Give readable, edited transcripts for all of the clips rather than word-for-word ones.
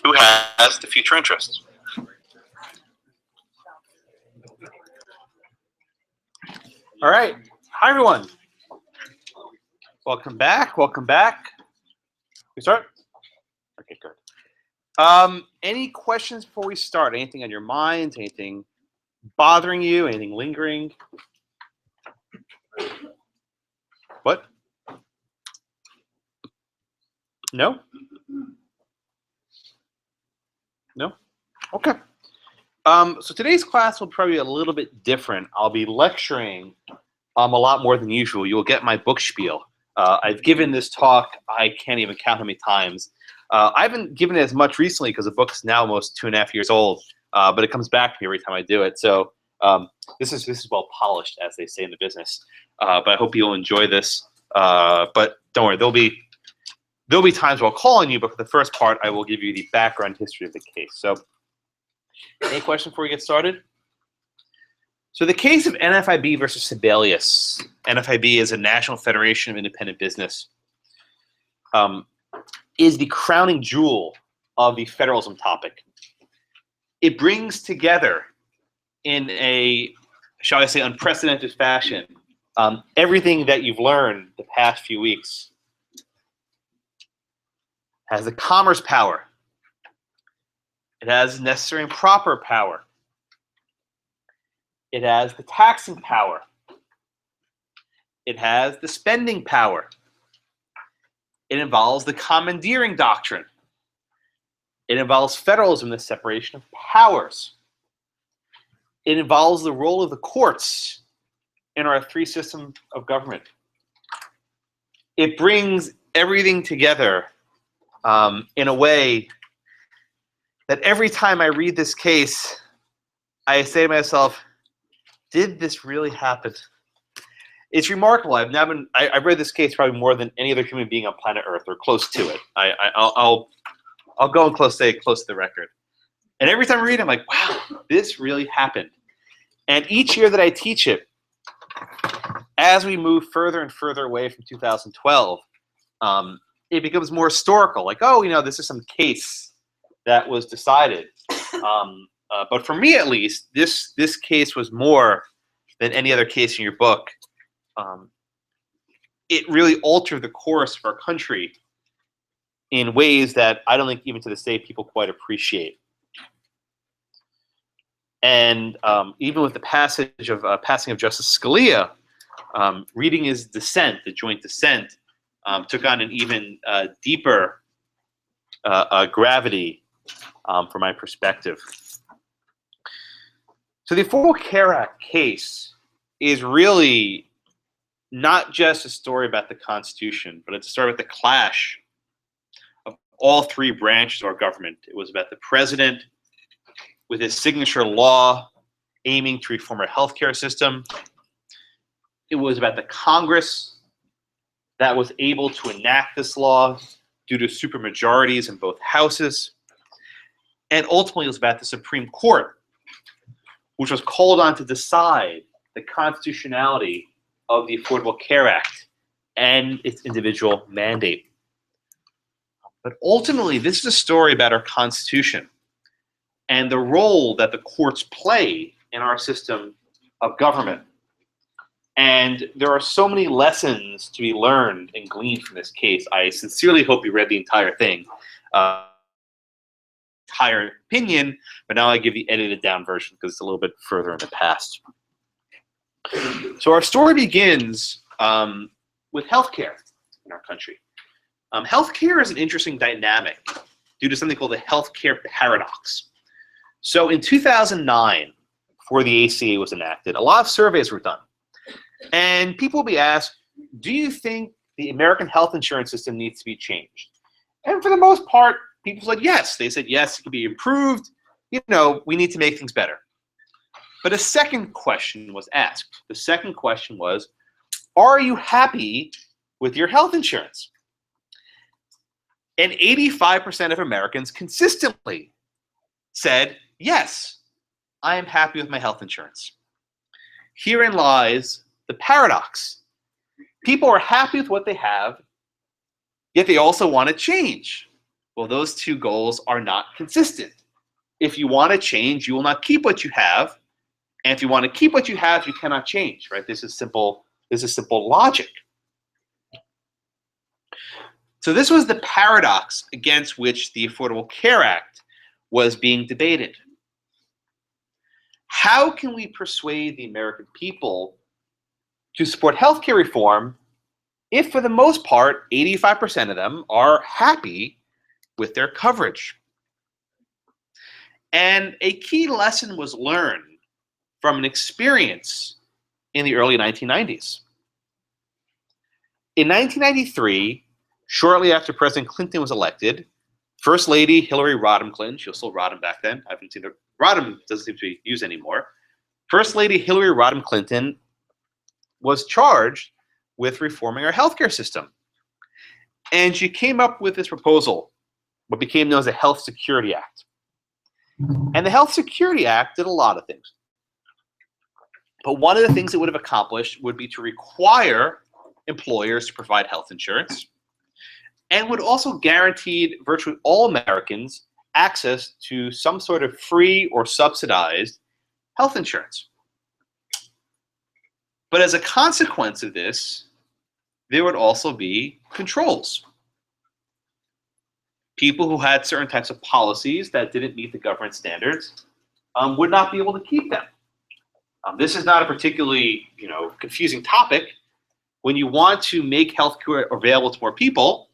Who has the future interests? All right. Hi, everyone. Welcome back. Welcome back. We start? Okay, good. Any questions before we start? Anything on your minds? Anything bothering you? Anything lingering? What? No? No? Okay. So today's class will probably be a little bit different. I'll be lecturing a lot more than usual. You'll get my book spiel. I've given this talk, I can't even count how many times. I haven't given it as much recently because the book's now almost 2.5 years old, but it comes back to me every time I do it. So this is well polished, as they say in the business. But I hope you'll enjoy this. But don't worry, there'll be times where I'll call on you, but for the first part, I will give you the background history of the case. So any questions before we get started? So the case of NFIB versus Sebelius. NFIB is a National Federation of Independent Business. Is the crowning jewel of the federalism topic. It brings together in a, shall I say, unprecedented fashion, everything that you've learned the past few weeks. It has the commerce power. It has necessary and proper power. It has the taxing power. It has the spending power. It involves the commandeering doctrine. It involves federalism, the separation of powers. It involves the role of the courts in our three systems of government. It brings everything together in a way that every time I read this case, I say to myself, did this really happen? It's remarkable. I've read this case probably more than any other human being on planet Earth, or close to it. I'll go and close to the record. And every time I read it, I'm like, wow, this really happened. And each year that I teach it, as we move further and further away from 2012, it becomes more historical. Like, oh, this is some case that was decided. But for me, at least, this case was more than any other case in your book. It really altered the course of our country in ways that I don't think even to this day people quite appreciate. And even with the passing of Justice Scalia, reading his dissent, the joint dissent, took on an even deeper gravity from my perspective. So the Affordable Care Act case is really not just a story about the Constitution, but it's a story about the clash of all three branches of our government. It was about the president with his signature law aiming to reform our healthcare system. It was about the Congress that was able to enact this law due to supermajorities in both houses. And ultimately, it was about the Supreme Court, which was called on to decide the constitutionality of the Affordable Care Act and its individual mandate. But ultimately, this is a story about our Constitution and the role that the courts play in our system of government. And there are so many lessons to be learned and gleaned from this case. I sincerely hope you read the entire thing, entire opinion, but now I give the edited down version because it's a little bit further in the past. So our story begins with healthcare in our country. Healthcare is an interesting dynamic due to something called the healthcare paradox. So in 2009, before the ACA was enacted, a lot of surveys were done. And people will be asked, do you think the American health insurance system needs to be changed? And for the most part, people said yes. They said, yes, it can be improved. We need to make things better. But a second question was asked. The second question was, are you happy with your health insurance? And 85% of Americans consistently said, yes, I am happy with my health insurance. Herein lies the paradox. People are happy with what they have, yet they also want to change. Well, those two goals are not consistent. If you want to change, you will not keep what you have. And if you want to keep what you have, you cannot change, right? This is simple logic. So this was the paradox against which the Affordable Care Act was being debated. How can we persuade the American people to support healthcare reform if, for the most part, 85% of them are happy with their coverage? And a key lesson was learned from an experience in the early 1990s. In 1993, shortly after President Clinton was elected, First Lady Hillary Rodham Clinton, she was still Rodham back then, I haven't seen her, Rodham doesn't seem to be used anymore. First Lady Hillary Rodham Clinton was charged with reforming our healthcare system. And she came up with this proposal, what became known as the Health Security Act. And the Health Security Act did a lot of things. But one of the things it would have accomplished would be to require employers to provide health insurance, and would also guarantee virtually all Americans access to some sort of free or subsidized health insurance. But as a consequence of this, there would also be controls. People who had certain types of policies that didn't meet the government standards would not be able to keep them. This is not a particularly confusing topic. When you want to make healthcare available to more people,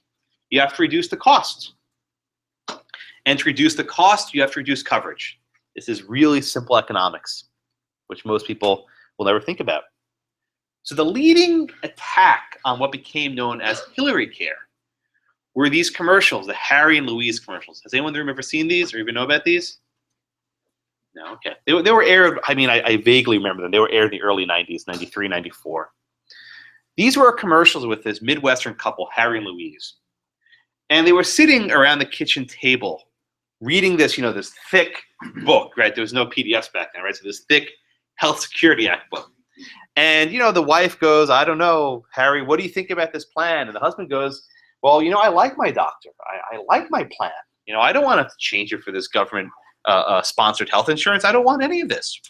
you have to reduce the cost. And to reduce the cost, you have to reduce coverage. This is really simple economics, which most people will never think about. So the leading attack on what became known as Hillary Care were these commercials, the Harry and Louise commercials. Has anyone in the room ever seen these or even know about these? No, okay. They were aired, I vaguely remember them. They were aired in the early 90s, 93, 94. These were commercials with this Midwestern couple, Harry and Louise. And they were sitting around the kitchen table reading this, this thick book, right? There was no PDFs back then, right? So this thick Health Security Act book. And, the wife goes, I don't know, Harry, what do you think about this plan? And the husband goes, well, I like my doctor. I like my plan. I don't want to change it for this government sponsored health insurance. I don't want any of this.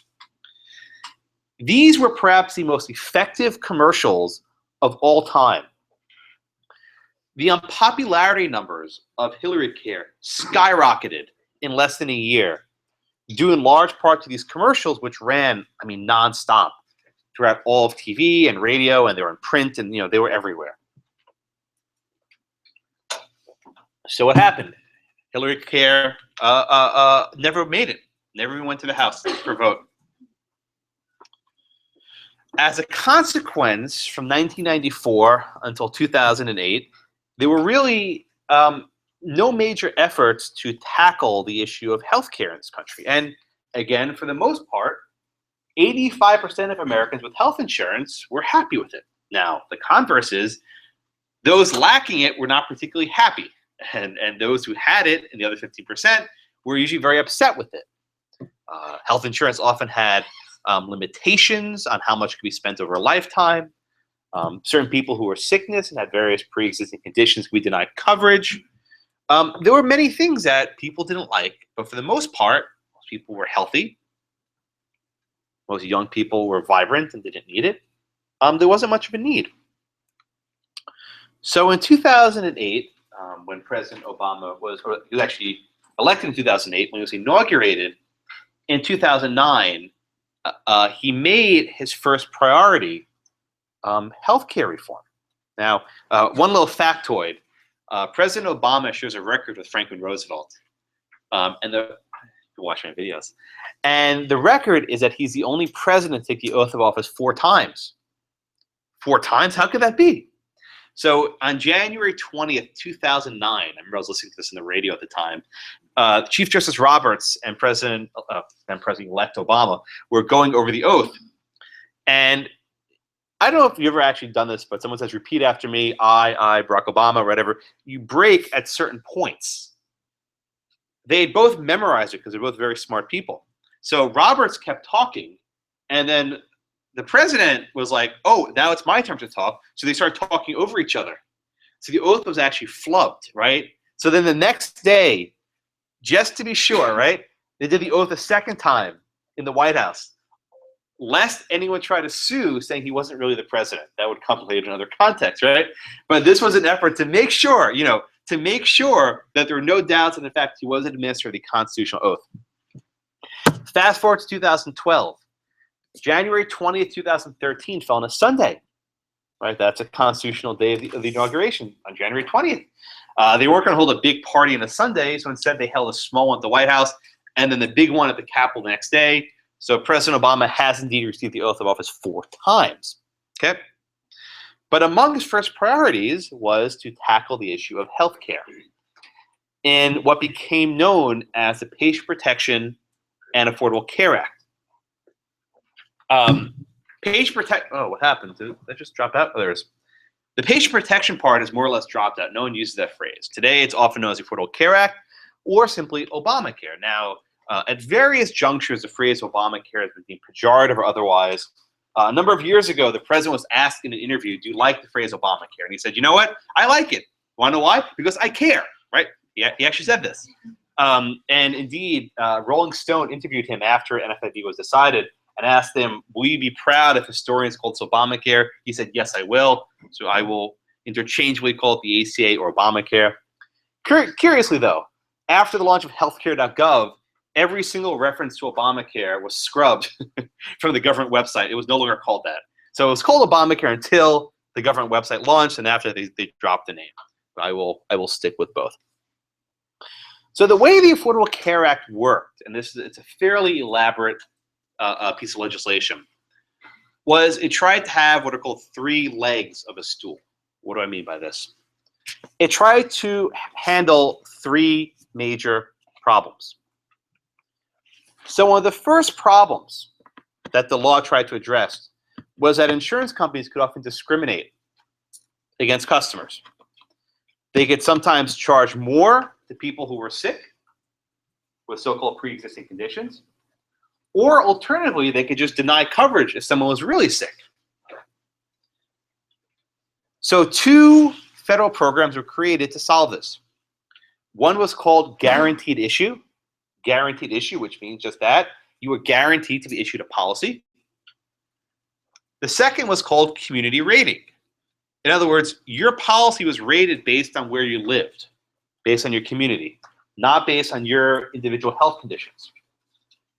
These were perhaps the most effective commercials of all time. The unpopularity numbers of Hillary Care skyrocketed in less than a year, due in large part to these commercials, which ran, nonstop throughout all of TV and radio, and they were in print, and they were everywhere. So what happened? Hillary Care never made it. Never even went to the House for a vote. As a consequence, from 1994 until 2008, there were really no major efforts to tackle the issue of healthcare in this country. And again, for the most part, 85% of Americans with health insurance were happy with it. Now, the converse is those lacking it were not particularly happy. And those who had it, and the other 15%, were usually very upset with it. Health insurance often had limitations on how much could be spent over a lifetime. Certain people who were sickness and had various pre-existing conditions could be denied coverage. There were many things that people didn't like, but for the most part, most people were healthy. Most young people were vibrant and didn't need it. There wasn't much of a need. So in 2008, when President Obama he was actually elected in 2008, when he was inaugurated in 2009, he made his first priority healthcare reform. Now, one little factoid, President Obama shares a record with Franklin Roosevelt, and you watch my videos. And the record is that he's the only president to take the oath of office 4 times. 4 times? How could that be? So on January 20th, 2009, I remember I was listening to this on the radio at the time, Chief Justice Roberts and President-elect Obama were going over the oath. And I don't know if you've ever actually done this, but someone says, repeat after me, I, Barack Obama, whatever. You break at certain points. They both memorized it because they're both very smart people. So Roberts kept talking, and then the president was like, oh, now it's my turn to talk. So they started talking over each other. So the oath was actually flubbed, right? So then the next day, just to be sure, right, they did the oath a second time in the White House, lest anyone try to sue saying he wasn't really the president. That would complicate another context, right? But this was an effort to make sure, to make sure that there were no doubts in the fact he was administered the constitutional oath. Fast forward to 2012. January 20th, 2013 fell on a Sunday, right? That's a constitutional day of the inauguration on January 20th. They weren't going to hold a big party on a Sunday, so instead they held a small one at the White House and then the big one at the Capitol the next day. So President Obama has indeed received the oath of office 4 times, okay? But among his first priorities was to tackle the issue of health care in what became known as the Patient Protection and Affordable Care Act. What happened? Did that just drop out? Oh, there it is. The patient protection part is more or less dropped out. No one uses that phrase. Today, it's often known as the Affordable Care Act or simply Obamacare. Now, at various junctures, the phrase Obamacare has been deemed pejorative or otherwise. A number of years ago, the president was asked in an interview, do you like the phrase Obamacare? And he said, you know what? I like it. Want to know why? Because I care, right? He actually said this. And indeed, Rolling Stone interviewed him after NFIB was decided and asked him, will you be proud if historians called it Obamacare? He said, yes, I will. So I will interchangeably call it the ACA or Obamacare. Curiously, though, after the launch of healthcare.gov, every single reference to Obamacare was scrubbed from the government website. It was no longer called that. So it was called Obamacare until the government website launched, and after they dropped the name. I will stick with both. So the way the Affordable Care Act worked, and it's a fairly elaborate piece of legislation, was it tried to have what are called 3 legs of a stool. What do I mean by this? It tried to handle 3 major problems. So one of the first problems that the law tried to address was that insurance companies could often discriminate against customers. They could sometimes charge more to people who were sick with so-called pre-existing conditions, or alternatively, they could just deny coverage if someone was really sick. So 2 federal programs were created to solve this. One was called guaranteed issue, which means just that. You were guaranteed to be issued a policy. The second was called community rating. In other words, your policy was rated based on where you lived, based on your community, not based on your individual health conditions.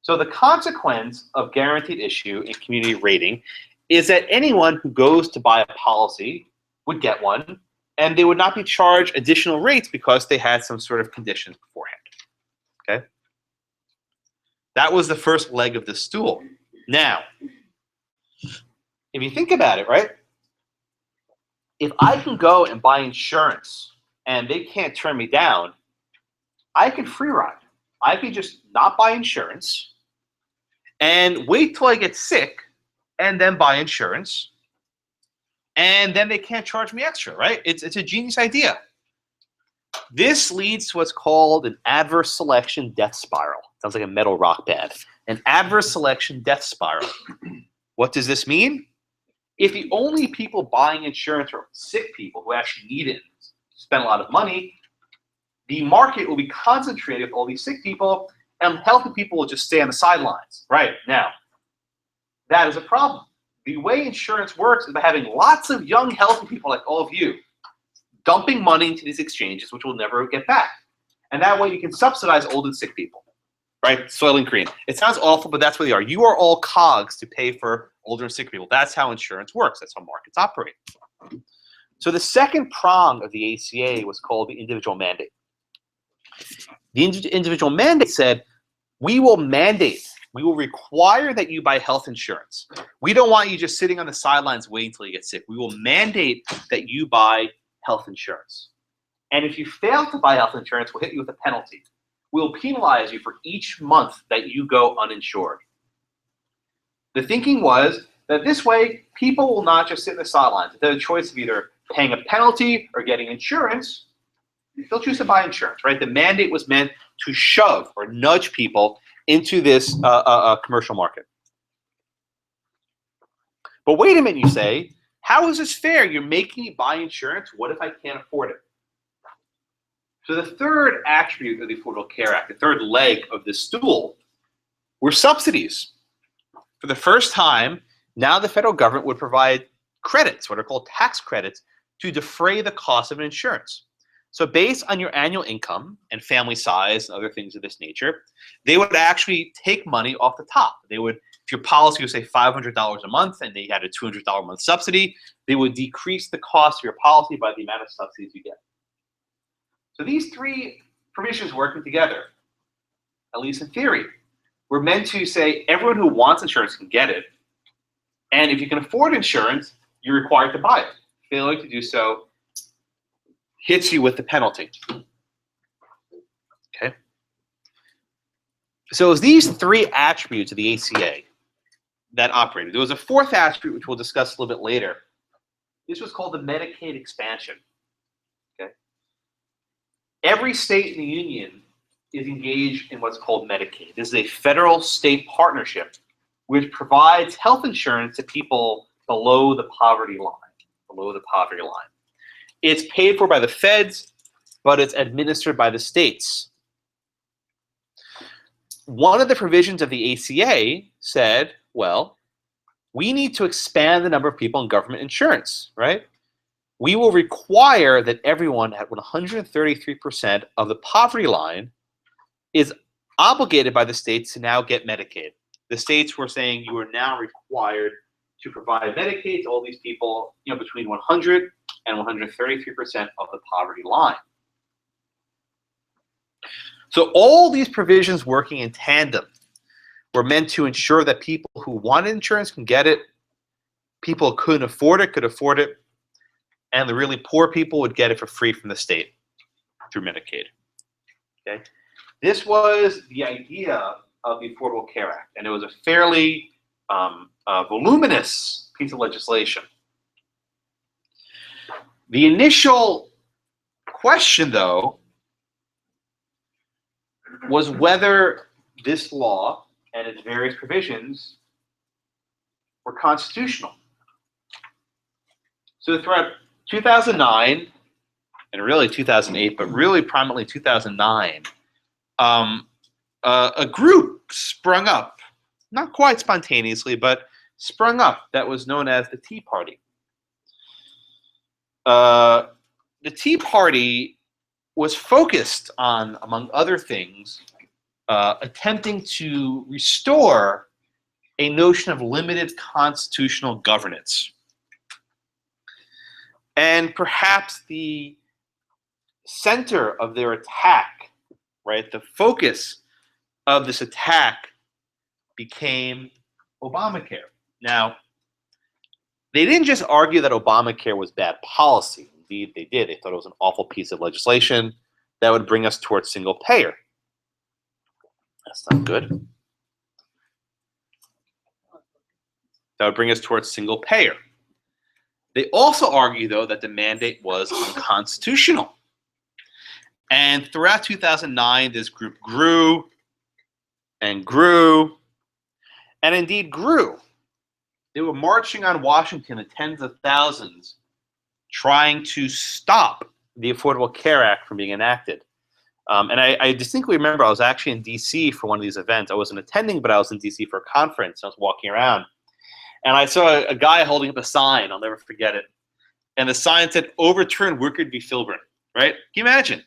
So the consequence of guaranteed issue and community rating is that anyone who goes to buy a policy would get one, and they would not be charged additional rates because they had some sort of conditions beforehand. Okay? That was the first leg of the stool. Now, if you think about it, right? If I can go and buy insurance and they can't turn me down, I can free ride. I can just not buy insurance and wait till I get sick and then buy insurance, and then they can't charge me extra, right? It's a genius idea. This leads to what's called an adverse selection death spiral. Sounds like a metal rock band. An adverse selection death spiral. What does this mean? If the only people buying insurance are sick people who actually need it and spend a lot of money, the market will be concentrated with all these sick people, and healthy people will just stay on the sidelines. Right now, that is a problem. The way insurance works is by having lots of young, healthy people like all of you dumping money into these exchanges, which will never get back. And that way you can subsidize old and sick people, right? Soylent Green. It sounds awful, but that's what they are. You are all cogs to pay for older and sick people. That's how insurance works. That's how markets operate. So the second prong of the ACA was called the individual mandate. The individual mandate said, we will mandate, we will require that you buy health insurance. We don't want you just sitting on the sidelines waiting until you get sick. We will mandate that you buy health insurance. And if you fail to buy health insurance, we'll hit you with a penalty. We'll penalize you for each month that you go uninsured. The thinking was that this way, people will not just sit in the sidelines. If they have a choice of either paying a penalty or getting insurance, they'll choose to buy insurance, right? The mandate was meant to shove or nudge people into this commercial market. But wait a minute, you say, how is this fair? You're making me buy insurance. What if I can't afford it? So the third attribute of the Affordable Care Act, the third leg of this stool, were subsidies. For the first time, now the federal government would provide credits, what are called tax credits, to defray the cost of an insurance. So based on your annual income and family size and other things of this nature, they would actually take money off the top. They would, if your policy was say $500 a month and they had a $200 a month subsidy, they would decrease the cost of your policy by the amount of subsidies you get. So these three provisions working together, at least in theory, were meant to say everyone who wants insurance can get it. And if you can afford insurance, you're required to buy it. Failing to do so hits you with the penalty. Okay. So it was these three attributes of the ACA that operated. There was a fourth attribute, which we'll discuss a little bit later. This was called the Medicaid expansion. Okay. Every state in the union is engaged in what's called Medicaid. This is a federal-state partnership which provides health insurance to people below the poverty line. Below the poverty line. It's paid for by the feds, but it's administered by the states. One of the provisions of the ACA said, well, we need to expand the number of people in government insurance, right? We will require that everyone at 133% of the poverty line is obligated by the states to now get Medicaid. The states were saying you are now required to provide Medicaid to all these people, between 100 and 133% of the poverty line. So all these provisions working in tandem were meant to ensure that people who wanted insurance can get it, people who couldn't afford it could afford it, and the really poor people would get it for free from the state through Medicaid. Okay, this was the idea of the Affordable Care Act, and it was a fairly voluminous piece of legislation. The initial question, though, was whether this law and its various provisions were constitutional. So throughout 2009, and really 2008, but really prominently 2009, a group sprung up, not quite spontaneously, but sprung up, that was known as the Tea Party. The Tea Party was focused on, among other things, attempting to restore a notion of limited constitutional governance. And perhaps the center of their attack, right, the focus of this attack became Obamacare. Now, they didn't just argue that Obamacare was bad policy. Indeed, they did. They thought it was an awful piece of legislation that would bring us towards single payer. That's not good. That would bring us towards single payer. They also argue, though, that the mandate was unconstitutional. And throughout 2009, this group grew and grew and indeed grew. They were marching on Washington in tens of thousands, trying to stop the Affordable Care Act from being enacted. And I distinctly remember I was actually in D.C. for one of these events. I wasn't attending, but I was in D.C. for a conference. I was walking around. And I saw a guy holding up a sign. I'll never forget it. And the sign said, "Overturn Wickard v. Filburn." Right? Can you imagine?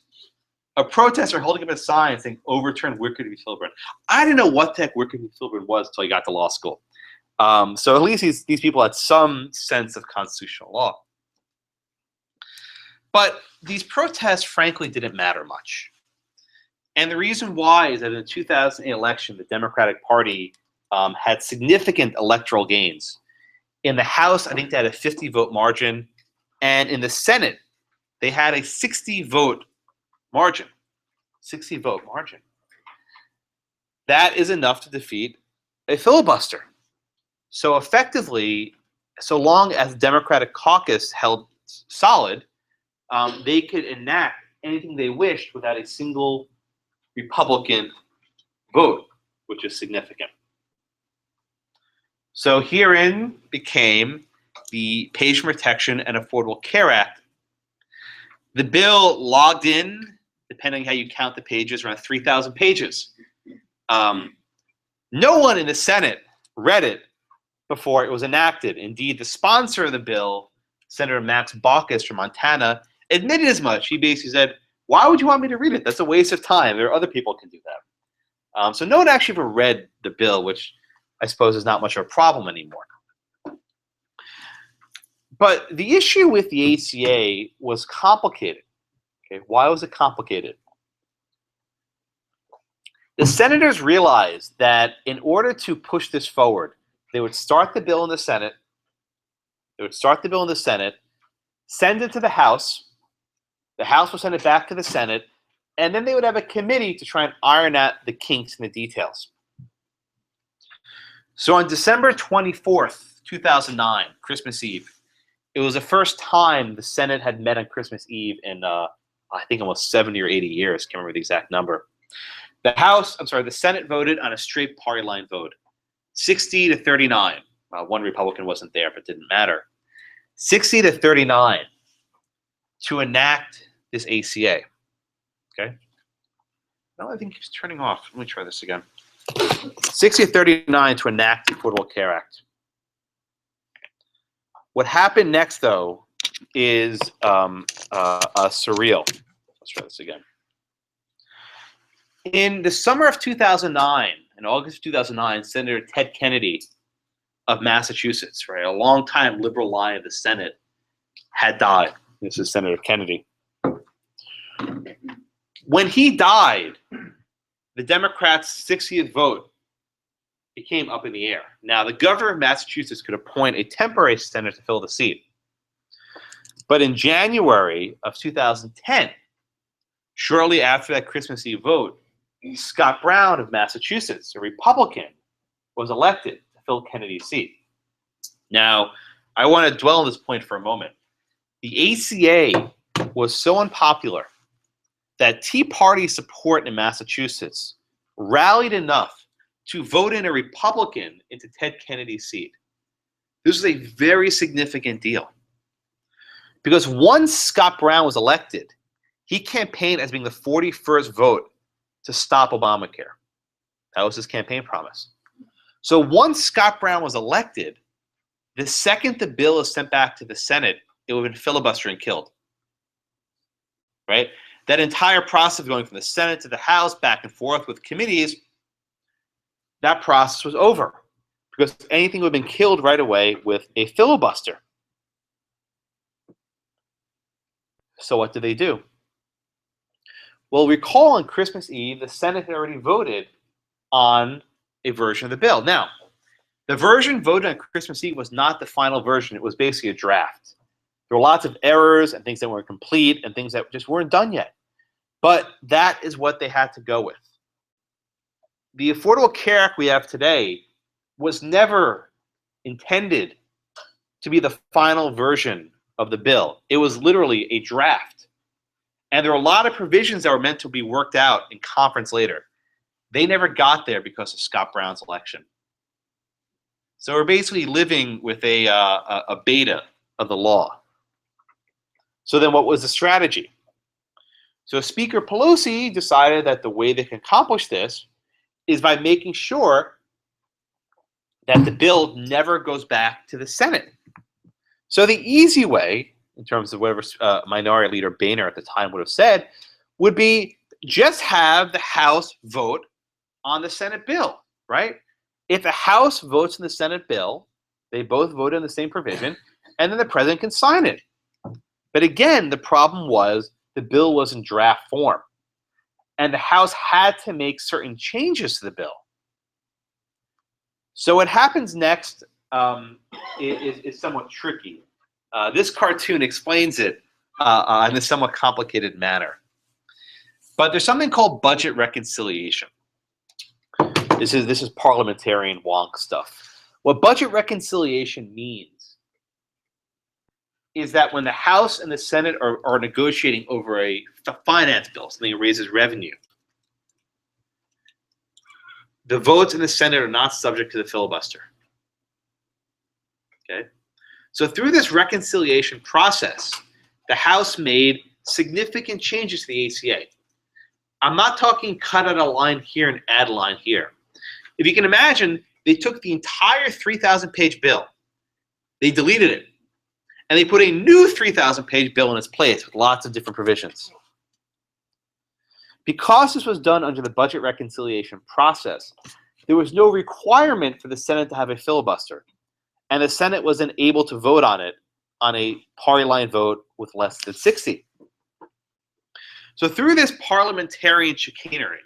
A protester holding up a sign saying, "Overturn Wickard v. Filburn." I didn't know what the heck Wickard v. Filburn was until I got to law school. So at least these people had some sense of constitutional law. But these protests, frankly, didn't matter much. And the reason why is that in the 2008 election, the Democratic Party had significant electoral gains. In the House, I think they had a 50-vote margin. And in the Senate, they had a 60-vote margin. 60-vote margin. That is enough to defeat a filibuster. So effectively, so long as the Democratic caucus held solid, they could enact anything they wished without a single Republican vote, which is significant. So herein became the Patient Protection and Affordable Care Act. The bill logged in, depending how you count the pages, around 3,000 pages. No one in the Senate read it before it was enacted. Indeed, the sponsor of the bill, Senator Max Baucus from Montana, admitted as much. He basically said, "Why would you want me to read it? That's a waste of time. There are other people who can do that." So no one actually ever read the bill, which I suppose is not much of a problem anymore. But the issue with the ACA was complicated. Okay, why was it complicated? The senators realized that in order to push this forward, they would start the bill in the Senate. Send it to the House. The House would send it back to the Senate, and then they would have a committee to try and iron out the kinks and the details. So on December 24th, 2009, Christmas Eve, it was the first time the Senate had met on Christmas Eve in, I think, almost 70 or 80 years. Can't remember the exact number. The Senate voted on a straight party line vote, 60 to 39. One Republican wasn't there, but it didn't matter. 60 to 39 to enact this ACA. Okay. No, I think it's turning off. Let me try this again. 60 to 39 to enact the Affordable Care Act. What happened next, though, is surreal. Let's try this again. In the summer of 2009, in August of 2009, Senator Ted Kennedy of Massachusetts, right, a longtime liberal ally of the Senate, had died. This is Senator Kennedy. When he died, the Democrats' 60th vote became up in the air. Now, the governor of Massachusetts could appoint a temporary senator to fill the seat. But in January of 2010, shortly after that Christmas Eve vote, Scott Brown of Massachusetts, a Republican, was elected to fill Kennedy's seat. Now, I want to dwell on this point for a moment. The ACA was so unpopular that Tea Party support in Massachusetts rallied enough to vote in a Republican into Ted Kennedy's seat. This was a very significant deal. Because once Scott Brown was elected, he campaigned as being the 41st vote to stop Obamacare. That was his campaign promise. So once Scott Brown was elected, the second the bill is sent back to the Senate, it would have been filibustered and killed. Right? That entire process of going from the Senate to the House, back and forth with committees, that process was over. Because anything would have been killed right away with a filibuster. So what did they do? Well, recall on Christmas Eve, the Senate had already voted on a version of the bill. Now, the version voted on Christmas Eve was not the final version. It was basically a draft. There were lots of errors and things that weren't complete and things that just weren't done yet. But that is what they had to go with. The Affordable Care Act we have today was never intended to be the final version of the bill. It was literally a draft. And there are a lot of provisions that were meant to be worked out in conference later. They never got there because of Scott Brown's election. So we're basically living with a beta of the law. So then what was the strategy? So Speaker Pelosi decided that the way they can accomplish this is by making sure that the bill never goes back to the Senate. So the easy way, in terms of whatever Minority Leader Boehner at the time would have said, would be just have the House vote on the Senate bill, right? If the House votes in the Senate bill, they both vote in the same provision, and then the president can sign it. But again, the problem was the bill was in draft form, and the House had to make certain changes to the bill. So what happens next is somewhat tricky. This cartoon explains it in a somewhat complicated manner. But there's something called budget reconciliation. This is parliamentarian wonk stuff. What budget reconciliation means is that when the House and the Senate are negotiating over a finance bill, something that raises revenue, the votes in the Senate are not subject to the filibuster. Okay? So through this reconciliation process, the House made significant changes to the ACA. I'm not talking cut out a line here and add a line here. If you can imagine, they took the entire 3,000-page bill, they deleted it, and they put a new 3,000-page bill in its place with lots of different provisions. Because this was done under the budget reconciliation process, there was no requirement for the Senate to have a filibuster, and the Senate wasn't able to vote on it on a party line vote with less than 60. So through this parliamentarian chicanery,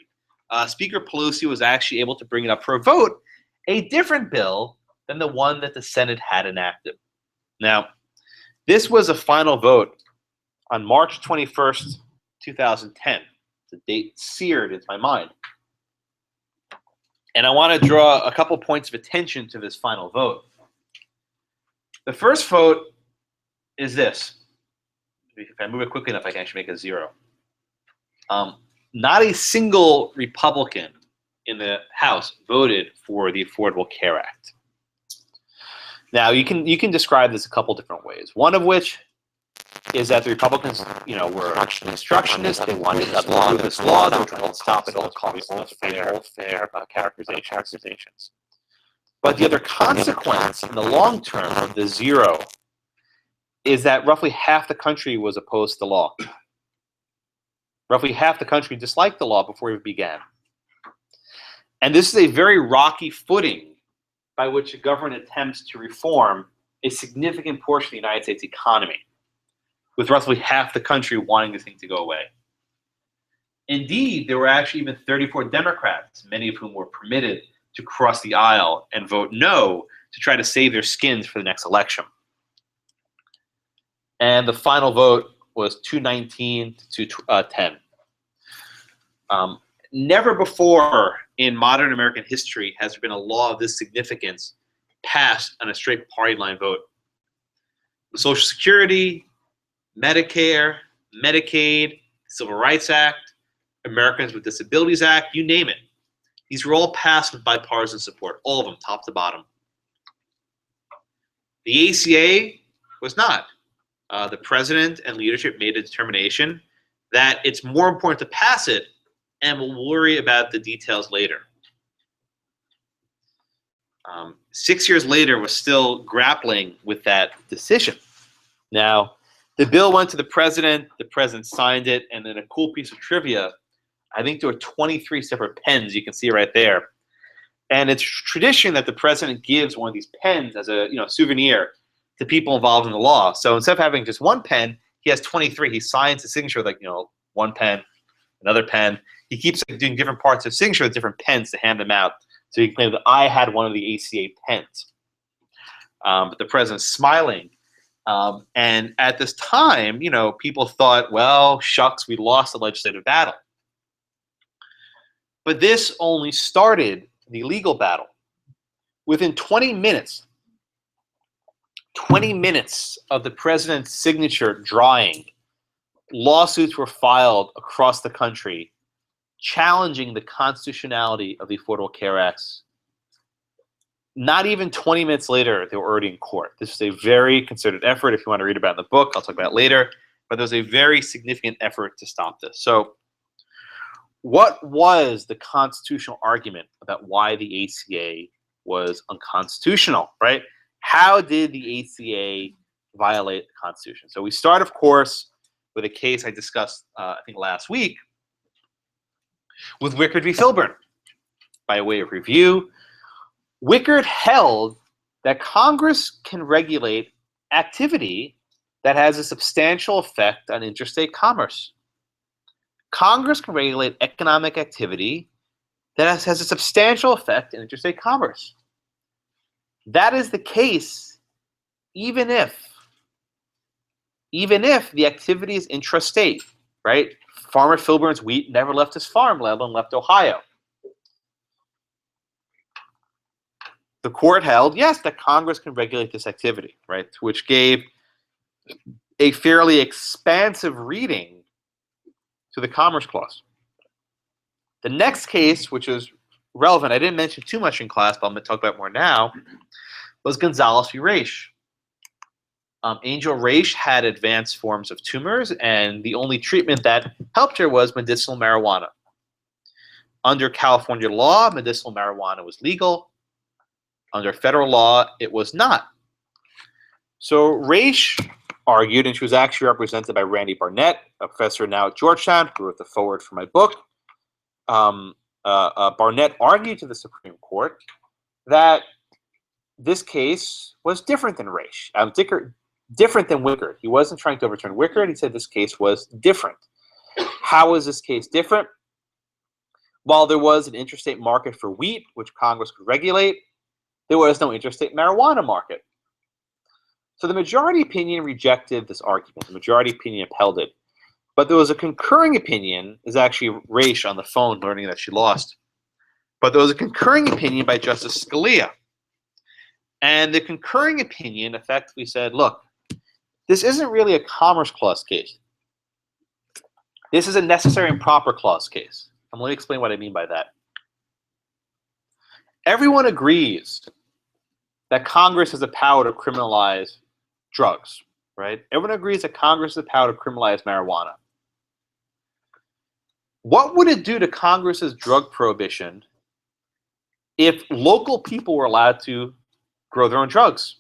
Speaker Pelosi was actually able to bring it up for a vote, a different bill than the one that the Senate had enacted. Now, this was a final vote on March 21st, 2010. The date seared into my mind. And I want to draw a couple points of attention to this final vote. The first vote is this. If I move it quickly enough, I can actually make a 0. Not a single Republican in the House voted for the Affordable Care Act. Now, you can describe this a couple different ways. One of which is that the Republicans, were obstructionists. They wanted to undo this law. They were trying to stop it all, call it fair characterizations. But the other consequence in the long term of the 0 is that roughly half the country was opposed to the law. Roughly half the country disliked the law before it began. And this is a very rocky footing by which a government attempts to reform a significant portion of the United States economy, with roughly half the country wanting this thing to go away. Indeed, there were actually even 34 Democrats, many of whom were permitted to cross the aisle and vote no to try to save their skins for the next election. And the final vote was 219 to 210. Never before in modern American history has there been a law of this significance passed on a straight party line vote. Social Security, Medicare, Medicaid, Civil Rights Act, Americans with Disabilities Act, you name it. These were all passed with bipartisan support, all of them, top to bottom. The ACA was not. The president and leadership made a determination that it's more important to pass it, and we'll worry about the details later. 6 years later, we're still grappling with that decision. Now, the bill went to the president signed it, and then a cool piece of trivia, I think there were 23 separate pens, you can see right there. And it's tradition that the president gives one of these pens as a souvenir to people involved in the law. So instead of having just one pen, he has 23. He signs the signature with one pen, another pen. He keeps doing different parts of signature with different pens to hand them out. So he can claim that I had one of the ACA pens. But the president's smiling. And at this time, people thought, well, shucks, we lost the legislative battle. But this only started the legal battle. Within 20 minutes of the president's signature drying, lawsuits were filed across the country challenging the constitutionality of the Affordable Care Acts. Not even 20 minutes later, they were already in court. This was a very concerted effort. If you want to read about it in the book, I'll talk about it later. But there was a very significant effort to stop this. So what was the constitutional argument about why the ACA was unconstitutional, right? How did the ACA violate the Constitution? So we start, of course, with a case I discussed, I think last week, with Wickard v. Filburn. By way of review, Wickard held that Congress can regulate activity that has a substantial effect on interstate commerce. Congress can regulate economic activity that has a substantial effect on interstate commerce. That is the case even if the activity is intrastate, right? Farmer Filburn's wheat never left his farm, let alone left Ohio. The court held, yes, that Congress can regulate this activity, right? Which gave a fairly expansive reading to the Commerce Clause. The next case, which is relevant, I didn't mention too much in class, but I'm going to talk about more now, was Gonzalez v. Raich. Angel Raish had advanced forms of tumors, and the only treatment that helped her was medicinal marijuana. Under California law, medicinal marijuana was legal. Under federal law, it was not. So Raish argued, and she was actually represented by Randy Barnett, a professor now at Georgetown, who wrote the foreword for my book. Barnett argued to the Supreme Court that this case was different than Raish, different than Wickard. He wasn't trying to overturn Wickard. He said this case was different. How is this case different? While there was an interstate market for wheat, which Congress could regulate, there was no interstate marijuana market. So the majority opinion rejected this argument. The majority opinion upheld it. But there was a concurring opinion. Is actually Raish on the phone learning that she lost. But there was a concurring opinion by Justice Scalia. And the concurring opinion effectively said, look, this isn't really a Commerce Clause case. This is a Necessary and Proper Clause case. And let me explain what I mean by that. Everyone agrees that Congress has the power to criminalize drugs, right? Everyone agrees that Congress has the power to criminalize marijuana. What would it do to Congress's drug prohibition if local people were allowed to grow their own drugs?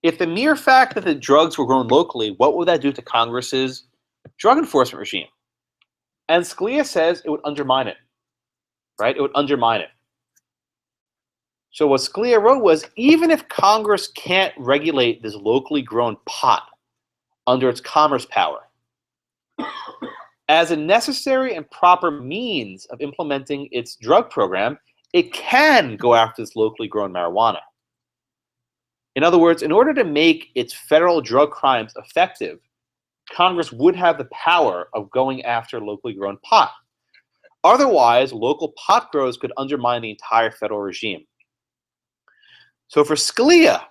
If the mere fact that the drugs were grown locally, what would that do to Congress's drug enforcement regime? And Scalia says it would undermine it, right? It would undermine it. So what Scalia wrote was, even if Congress can't regulate this locally grown pot under its commerce power, as a necessary and proper means of implementing its drug program, it can go after this locally grown marijuana. In other words, in order to make its federal drug crimes effective, Congress would have the power of going after locally grown pot. Otherwise, local pot growers could undermine the entire federal regime. So for Scalia,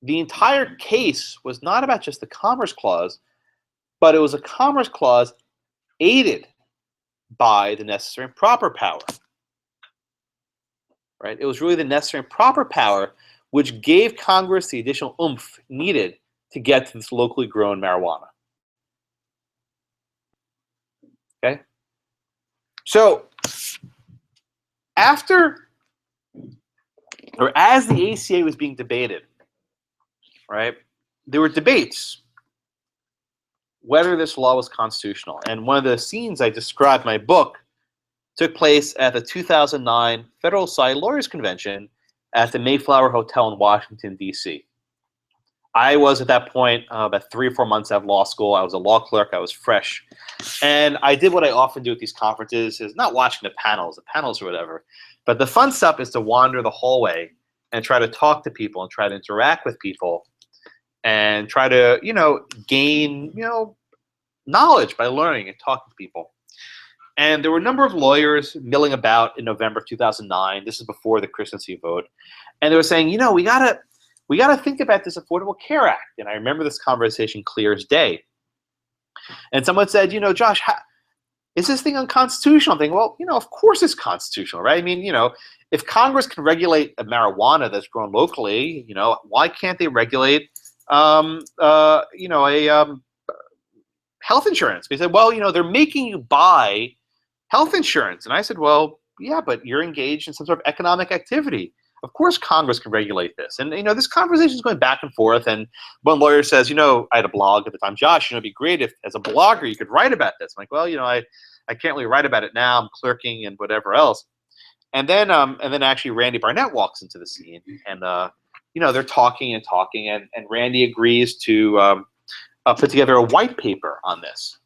the entire case was not about just the Commerce Clause, but it was a Commerce Clause aided by the necessary and proper power. Right? It was really the necessary and proper power which gave Congress the additional oomph needed to get to this locally grown marijuana. Okay? So, as the ACA was being debated, right, there were debates whether this law was constitutional. And one of the scenes I described in my book took place at the 2009 Federal Society Lawyers Convention at the Mayflower Hotel in Washington, D.C. I was at that point about 3 or 4 months out of law school. I was a law clerk. I was fresh. And I did what I often do at these conferences, is not watching the panels or whatever, but the fun stuff is to wander the hallway and try to talk to people and try to interact with people and try to, gain, knowledge by learning and talking to people. And there were a number of lawyers milling about in November 2009. This is before the Christmas Eve vote. And they were saying, we gotta think about this Affordable Care Act. And I remember this conversation clear as day. And someone said, Josh, is this thing unconstitutional? I'm thinking, well, of course it's constitutional, right? I mean, if Congress can regulate a marijuana that's grown locally, why can't they regulate, health insurance? They said, well, they're making you buy health insurance. And I said, well, yeah, but you're engaged in some sort of economic activity. Of course Congress can regulate this. And, this conversation is going back and forth. And one lawyer says, I had a blog at the time, Josh, it'd be great if as a blogger you could write about this. I'm like, well, I can't really write about it now. I'm clerking and whatever else. And then actually Randy Barnett walks into the scene and, they're talking and talking and Randy agrees to put together a white paper on this.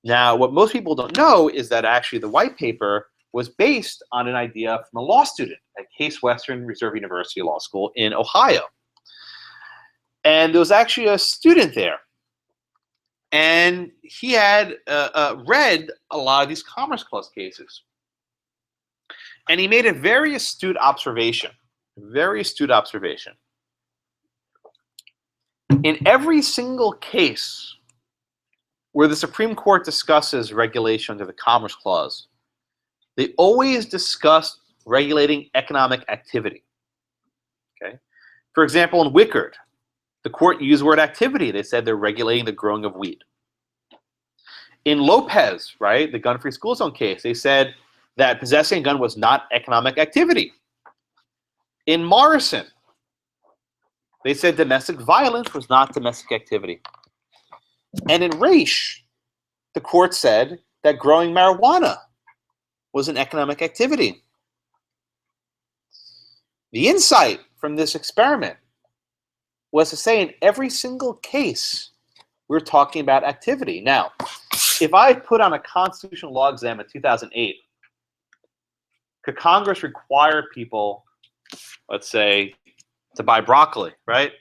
Now, what most people don't know is that actually the white paper was based on an idea from a law student at Case Western Reserve University Law School in Ohio. And there was actually a student there. And he had read a lot of these Commerce Clause cases. And he made a very astute observation. In every single case where the Supreme Court discusses regulation under the Commerce Clause, they always discuss regulating economic activity. Okay? For example, in Wickard, The court used the word activity. They said they're regulating the growing of weed. In Lopez, right, the gun-free school zone case, they said that possessing a gun was not economic activity. In Morrison, they said domestic violence was not domestic activity. And in Raich, the court said that growing marijuana was an economic activity. The insight from this experiment was to say in every single case, we're talking about activity. Now, if I put on a constitutional law exam in 2008, could Congress require people, let's say, to buy broccoli, right?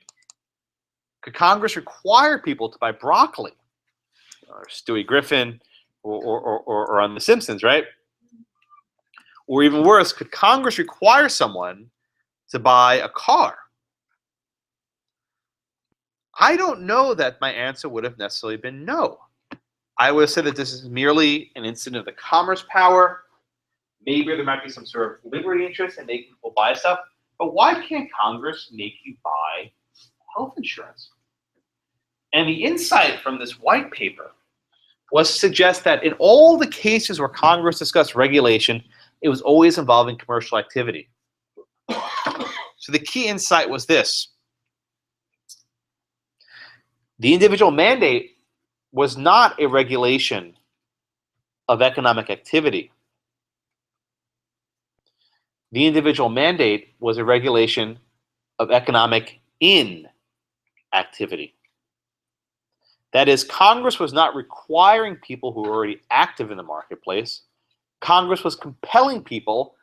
Could Congress require people to buy broccoli? Or Stewie Griffin, or on The Simpsons, right? Or even worse, could Congress require someone to buy a car? I don't know that my answer would have necessarily been no. I would have said that this is merely an incident of the commerce power. Maybe there might be some sort of liberty interest in making people buy stuff. But why can't Congress make you buy health insurance? And the insight from this white paper was to suggest that in all the cases where Congress discussed regulation, it was always involving commercial activity. So the key insight was this. The individual mandate was not a regulation of economic activity. The individual mandate was a regulation of economic inactivity. That is, Congress was not requiring people who were already active in the marketplace. Congress was compelling people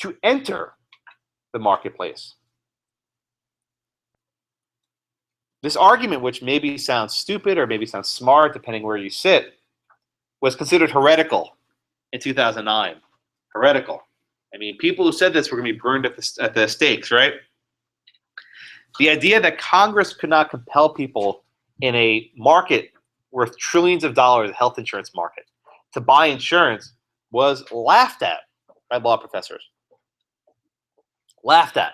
to enter the marketplace. This argument, which maybe sounds stupid or maybe sounds smart, depending where you sit, was considered heretical in 2009. Heretical. I mean, people who said this were going to be burned at the stakes, right? The idea that Congress could not compel people in a market worth trillions of dollars, a health insurance market, to buy insurance was laughed at by law professors. Laughed at.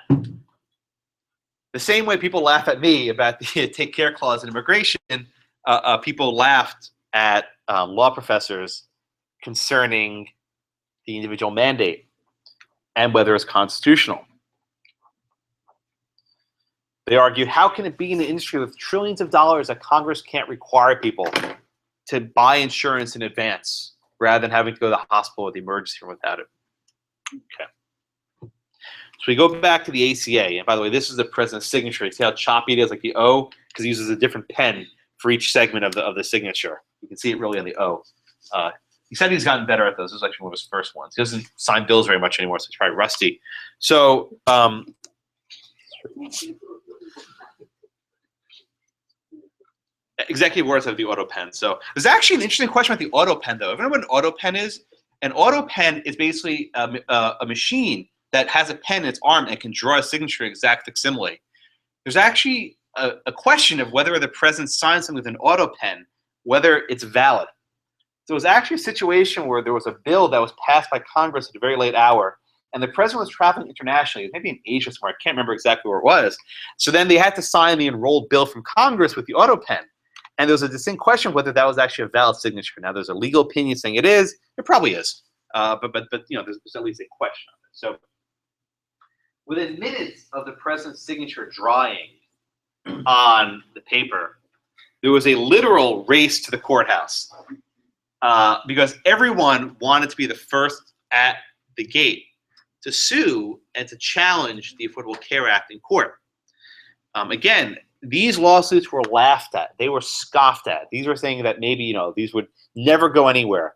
The same way people laugh at me about the take care clause in immigration, people laughed at law professors concerning the individual mandate and whether it's constitutional. They argued, how can it be in an industry with trillions of dollars that Congress can't require people to buy insurance in advance rather than having to go to the hospital or the emergency room without it? Okay. So we go back to the ACA, and by the way, this is the president's signature. You see how choppy it is, like the O, because he uses a different pen for each segment of the signature. You can see it really on the O. He said he's gotten better at those. This is actually one of his first ones. He doesn't sign bills very much anymore, so he's probably rusty. So executive orders have the auto pen. So there's actually an interesting question about the auto pen, though. If you know what an auto pen is, an auto pen is basically a machine that has a pen in its arm and can draw a signature exact facsimile. There's actually a question of whether the president signs something with an auto pen, whether it's valid. So it was actually a situation where there was a bill that was passed by Congress at a very late hour, and the president was traveling internationally, maybe in Asia somewhere. I can't remember exactly where it was. So then they had to sign the enrolled bill from Congress with the auto pen. And there was a distinct question whether that was actually a valid signature. Now, there's a legal opinion saying it is. It probably is. But you know, there's at least a question on it. So within minutes of the president's signature drying on the paper, there was a literal race to the courthouse because everyone wanted to be the first at the gate to sue and to challenge the Affordable Care Act in court. Again, these lawsuits were laughed at. They were scoffed at. These were saying that maybe, you know, these would never go anywhere.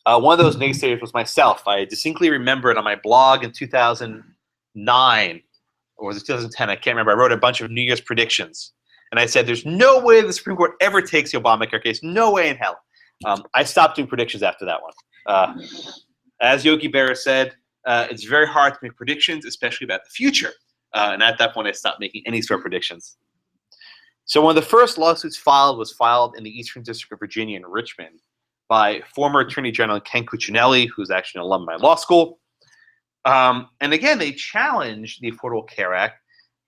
One of those naysayers was myself. I distinctly remember it on my blog in 2009, or was it 2010? I can't remember. I wrote a bunch of New Year's predictions. And I said, there's no way the Supreme Court ever takes the Obamacare case. No way in hell. I stopped doing predictions after that one. As Yogi Berra said, it's very hard to make predictions, especially about the future. And at that point, I stopped making any sort of predictions. So one of the first lawsuits was filed in the Eastern District of Virginia in Richmond by former Attorney General Ken Cuccinelli, who's actually an alum of my law school. And again, they challenged the Affordable Care Act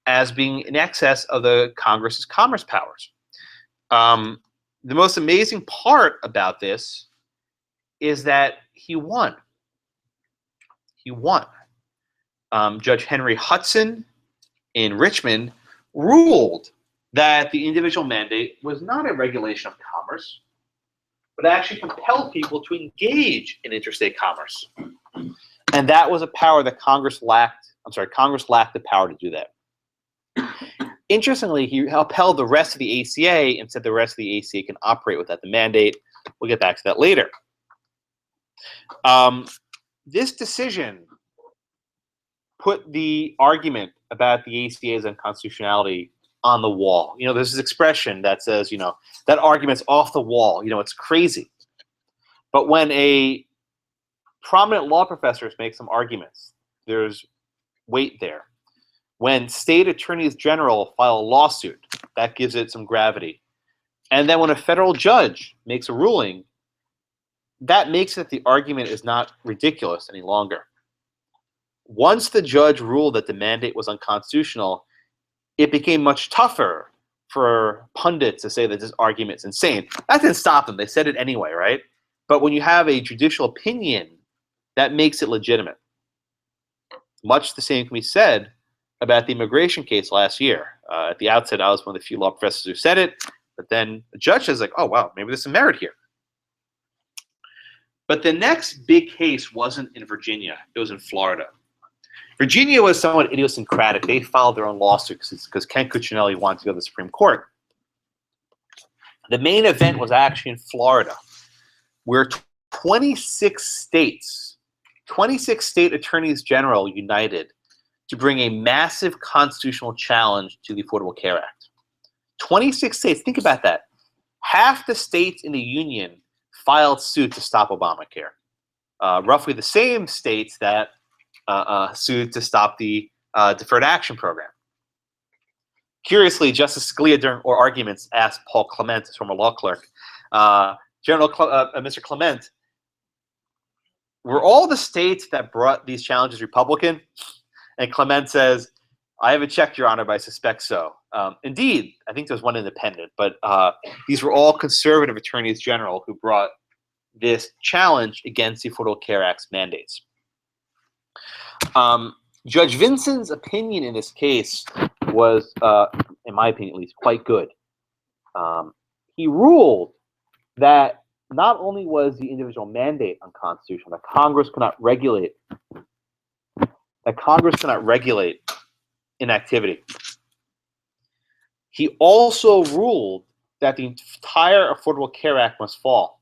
as being in excess of the Congress's commerce powers. The most amazing part about this is that he won. He won. Judge Henry Hudson in Richmond ruled that the individual mandate was not a regulation of commerce, but actually compelled people to engage in interstate commerce. And that was a power that Congress lacked. Congress lacked the power to do that. Interestingly, he upheld the rest of the ACA and said the rest of the ACA can operate without the mandate. We'll get back to that later. This decision put the argument about the ACA's unconstitutionality on the wall. There's this expression that says, that argument's off the wall. It's crazy. But when a prominent law professors make some arguments, there's weight there. When state attorneys general file a lawsuit, that gives it some gravity. And then when a federal judge makes a ruling, that makes it the argument is not ridiculous any longer. Once the judge ruled that the mandate was unconstitutional, it became much tougher for pundits to say that this argument is insane. That didn't stop them. They said it anyway, right? But when you have a judicial opinion, that makes it legitimate. Much the same can be said about the immigration case last year. At the outset, I was one of the few law professors who said it, but then the judge is like, oh, wow, maybe there's some merit here. But the next big case wasn't in Virginia. It was in Florida. Virginia was somewhat idiosyncratic. They filed their own lawsuit because Ken Cuccinelli wanted to go to the Supreme Court. The main event was actually in Florida, where 26 states, 26 state attorneys general united to bring a massive constitutional challenge to the Affordable Care Act. 26 states, think about that. Half the states in the union filed suit to stop Obamacare. Roughly the same states that sued to stop the Deferred Action Program. Curiously, Justice Scalia during oral arguments asked Paul Clement, his former law clerk, Mr. Clement, were all the states that brought these challenges Republican? And Clement says, I haven't checked, Your Honor, but I suspect so. Indeed, I think there was one independent, but these were all conservative attorneys general who brought this challenge against the Affordable Care Act's mandates. Judge Vinson's opinion in this case was, in my opinion at least, quite good. He ruled that not only was the individual mandate unconstitutional, that Congress cannot regulate inactivity. He also ruled that the entire Affordable Care Act must fall,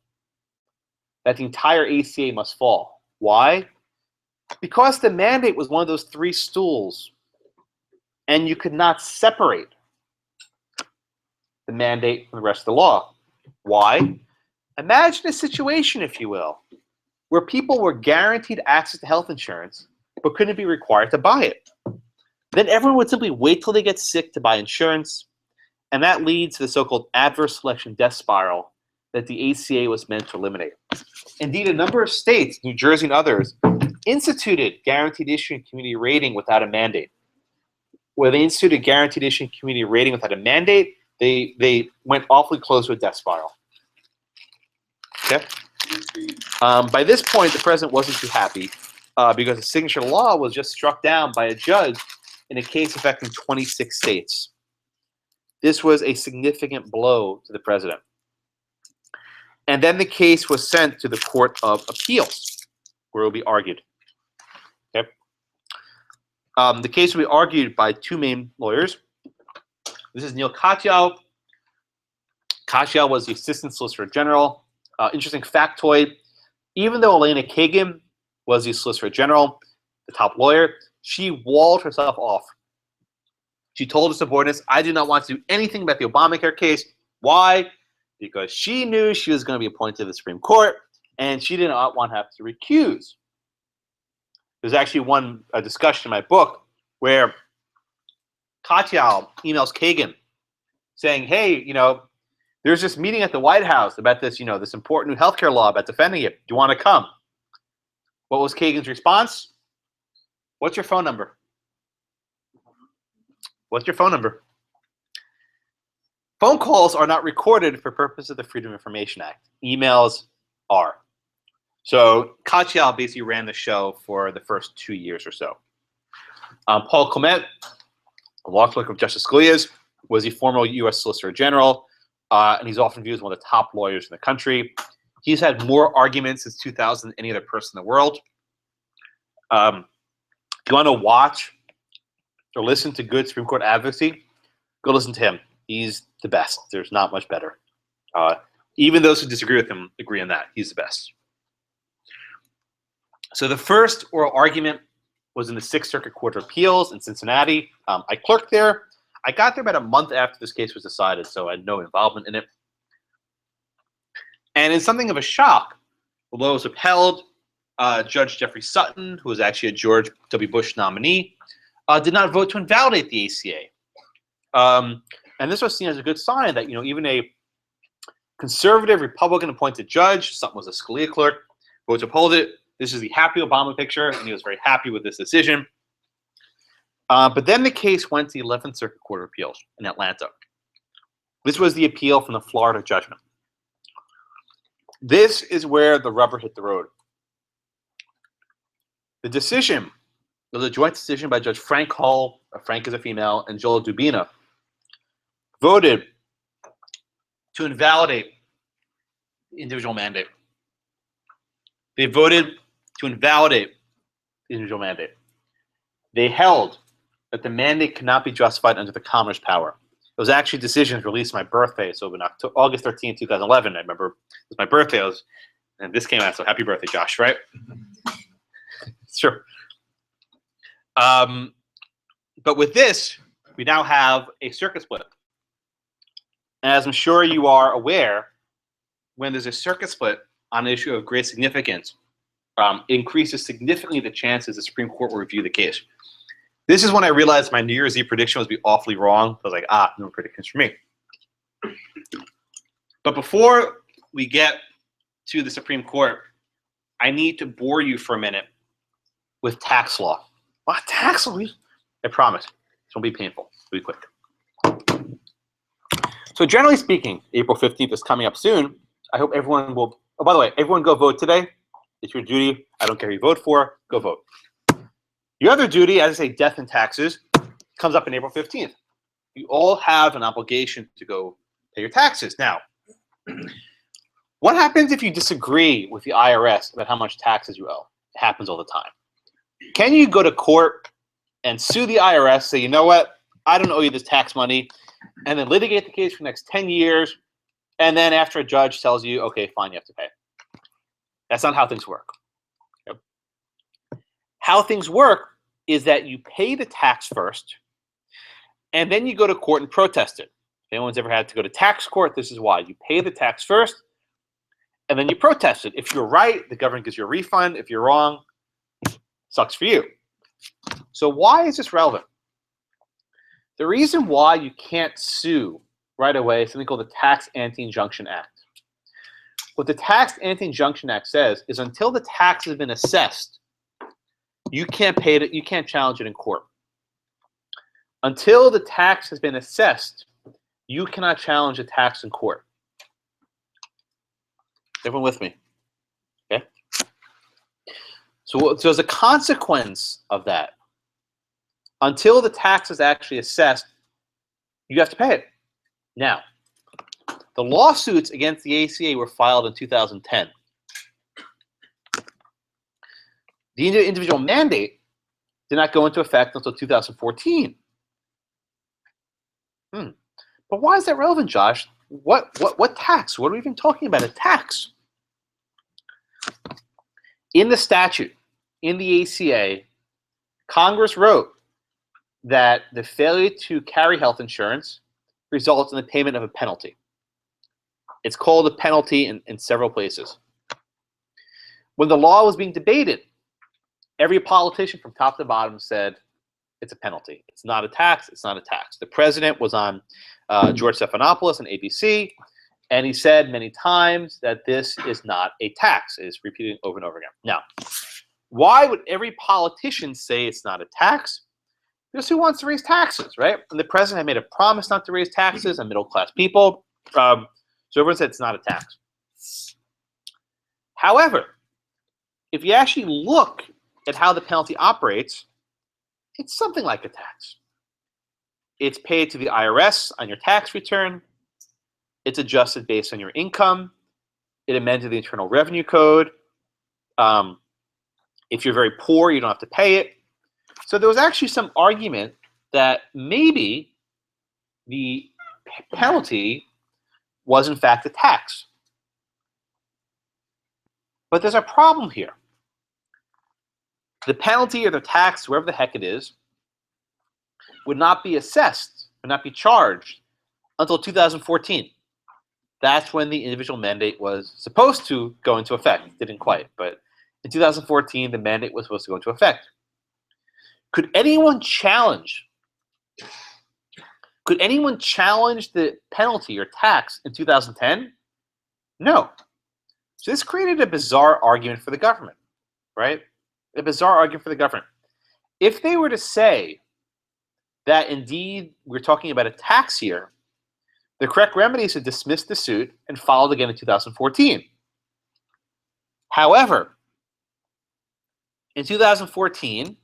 that the entire ACA must fall. Why? Because the mandate was one of those three stools, and you could not separate the mandate from the rest of the law. Why? Imagine a situation, if you will, where people were guaranteed access to health insurance but couldn't be required to buy it. Then everyone would simply wait till they get sick to buy insurance, and that leads to the so-called adverse selection death spiral that the ACA was meant to eliminate. Indeed, a number of states, New Jersey and others, instituted guaranteed issuing community rating without a mandate. Where they instituted guaranteed issuing community rating without a mandate, they went awfully close to a death spiral. Okay. By this point, the president wasn't too happy because the signature law was just struck down by a judge in a case affecting 26 states. This was a significant blow to the president. And then the case was sent to the Court of Appeals, where it will be argued. Okay. The case will be argued by two main lawyers. This is Neil Katyal. Katyal was the Assistant Solicitor General. Interesting factoid, even though Elena Kagan was the Solicitor General, the top lawyer, she walled herself off. She told her subordinates, I do not want to do anything about the Obamacare case. Why? Because she knew she was going to be appointed to the Supreme Court, and she did not want to have to recuse. There's actually one discussion in my book where Katyal emails Kagan saying, hey, there's this meeting at the White House about this, this important new healthcare law about defending it. Do you want to come? What was Kagan's response? What's your phone number? What's your phone number? Phone calls are not recorded for purposes of the Freedom of Information Act. Emails are. So Katyal basically ran the show for the first 2 years or so. Paul Clement, a law clerk of Justice Scalia's, was a former U.S. Solicitor General, and he's often viewed as one of the top lawyers in the country. He's had more arguments since 2000 than any other person in the world. If you want to watch or listen to good Supreme Court advocacy, go listen to him. He's the best. There's not much better. Even those who disagree with him agree on that. He's the best. So the first oral argument was in the Sixth Circuit Court of Appeals in Cincinnati. I clerked there. I got there about a month after this case was decided, so I had no involvement in it. And in something of a shock, although it was upheld, Judge Jeffrey Sutton, who was actually a George W. Bush nominee, did not vote to invalidate the ACA. And this was seen as a good sign that, even a conservative Republican-appointed judge, Sutton was a Scalia clerk, voted to uphold it. This is the happy Obama picture, and he was very happy with this decision. But then the case went to the 11th Circuit Court of Appeals in Atlanta. This was the appeal from the Florida judgment. This is where the rubber hit the road. The decision was a joint decision by Judge Frank Hull, Frank is a female, and Joel Dubina, voted to invalidate the individual mandate. They voted to invalidate the individual mandate. They held that the mandate cannot be justified under the Commerce power. It was actually decisions released on my birthday, so in August 13, 2011, I remember it was my birthday, and this came out, so happy birthday, Josh, right? Sure. But with this, we now have a circuit split. And as I'm sure you are aware, when there's a circuit split on an issue of great significance, increases significantly the chances the Supreme Court will review the case. This is when I realized my New Year's Eve prediction was be awfully wrong. I was like, no predictions for me. But before we get to the Supreme Court, I need to bore you for a minute with tax law. What? Tax law? I promise. It won't be painful. It'll be quick. So generally speaking, April 15th is coming up soon. I hope everyone will, oh, by the way, everyone go vote today. It's your duty. I don't care who you vote for. Go vote. Your other duty, as I say, death and taxes, comes up in April 15th. You all have an obligation to go pay your taxes. Now, what happens if you disagree with the IRS about how much taxes you owe? It happens all the time. Can you go to court and sue the IRS, say, you know what, I don't owe you this tax money, and then litigate the case for the next 10 years, and then after a judge tells you, okay, fine, you have to pay? That's not how things work. Okay? How things work is that you pay the tax first, and then you go to court and protest it. If anyone's ever had to go to tax court, this is why. You pay the tax first, and then you protest it. If you're right, the government gives you a refund. If you're wrong, sucks for you. So why is this relevant? The reason why you can't sue right away is something called the Tax Anti-Injunction Act. What the Tax Anti-Injunction Act says is until the tax has been assessed, you can't pay it, you can't challenge it in court. Until the tax has been assessed, you cannot challenge a tax in court. Everyone with me? Okay? So as a consequence of that, until the tax is actually assessed, you have to pay it. Now, the lawsuits against the ACA were filed in 2010. The individual mandate did not go into effect until 2014. But why is that relevant, Josh? What tax? What are we even talking about? A tax? In the statute, in the ACA, Congress wrote that the failure to carry health insurance results in the payment of a penalty. It's called a penalty in several places. When the law was being debated, every politician from top to bottom said, it's a penalty. It's not a tax. It's not a tax. The president was on George Stephanopoulos on ABC, and he said many times that this is not a tax. It is repeated over and over again. Now, why would every politician say it's not a tax? Because who wants to raise taxes, right? And the president had made a promise not to raise taxes on middle-class people. So everyone said it's not a tax. However, if you actually look at how the penalty operates, it's something like a tax. It's paid to the IRS on your tax return. It's adjusted based on your income. It amended the Internal Revenue Code. If you're very poor, you don't have to pay it. So there was actually some argument that maybe the penalty was in fact a tax. But there's a problem here. The penalty or the tax, wherever the heck it is, would not be assessed, would not be charged until 2014. That's when the individual mandate was supposed to go into effect. It didn't quite, but in 2014, the mandate was supposed to go into effect. Could anyone challenge the penalty or tax in 2010? No. So this created a bizarre argument for the government, right? A bizarre argument for the government. If they were to say that indeed we're talking about a tax here, the correct remedy is to dismiss the suit and file it again in 2014. However, in 2014,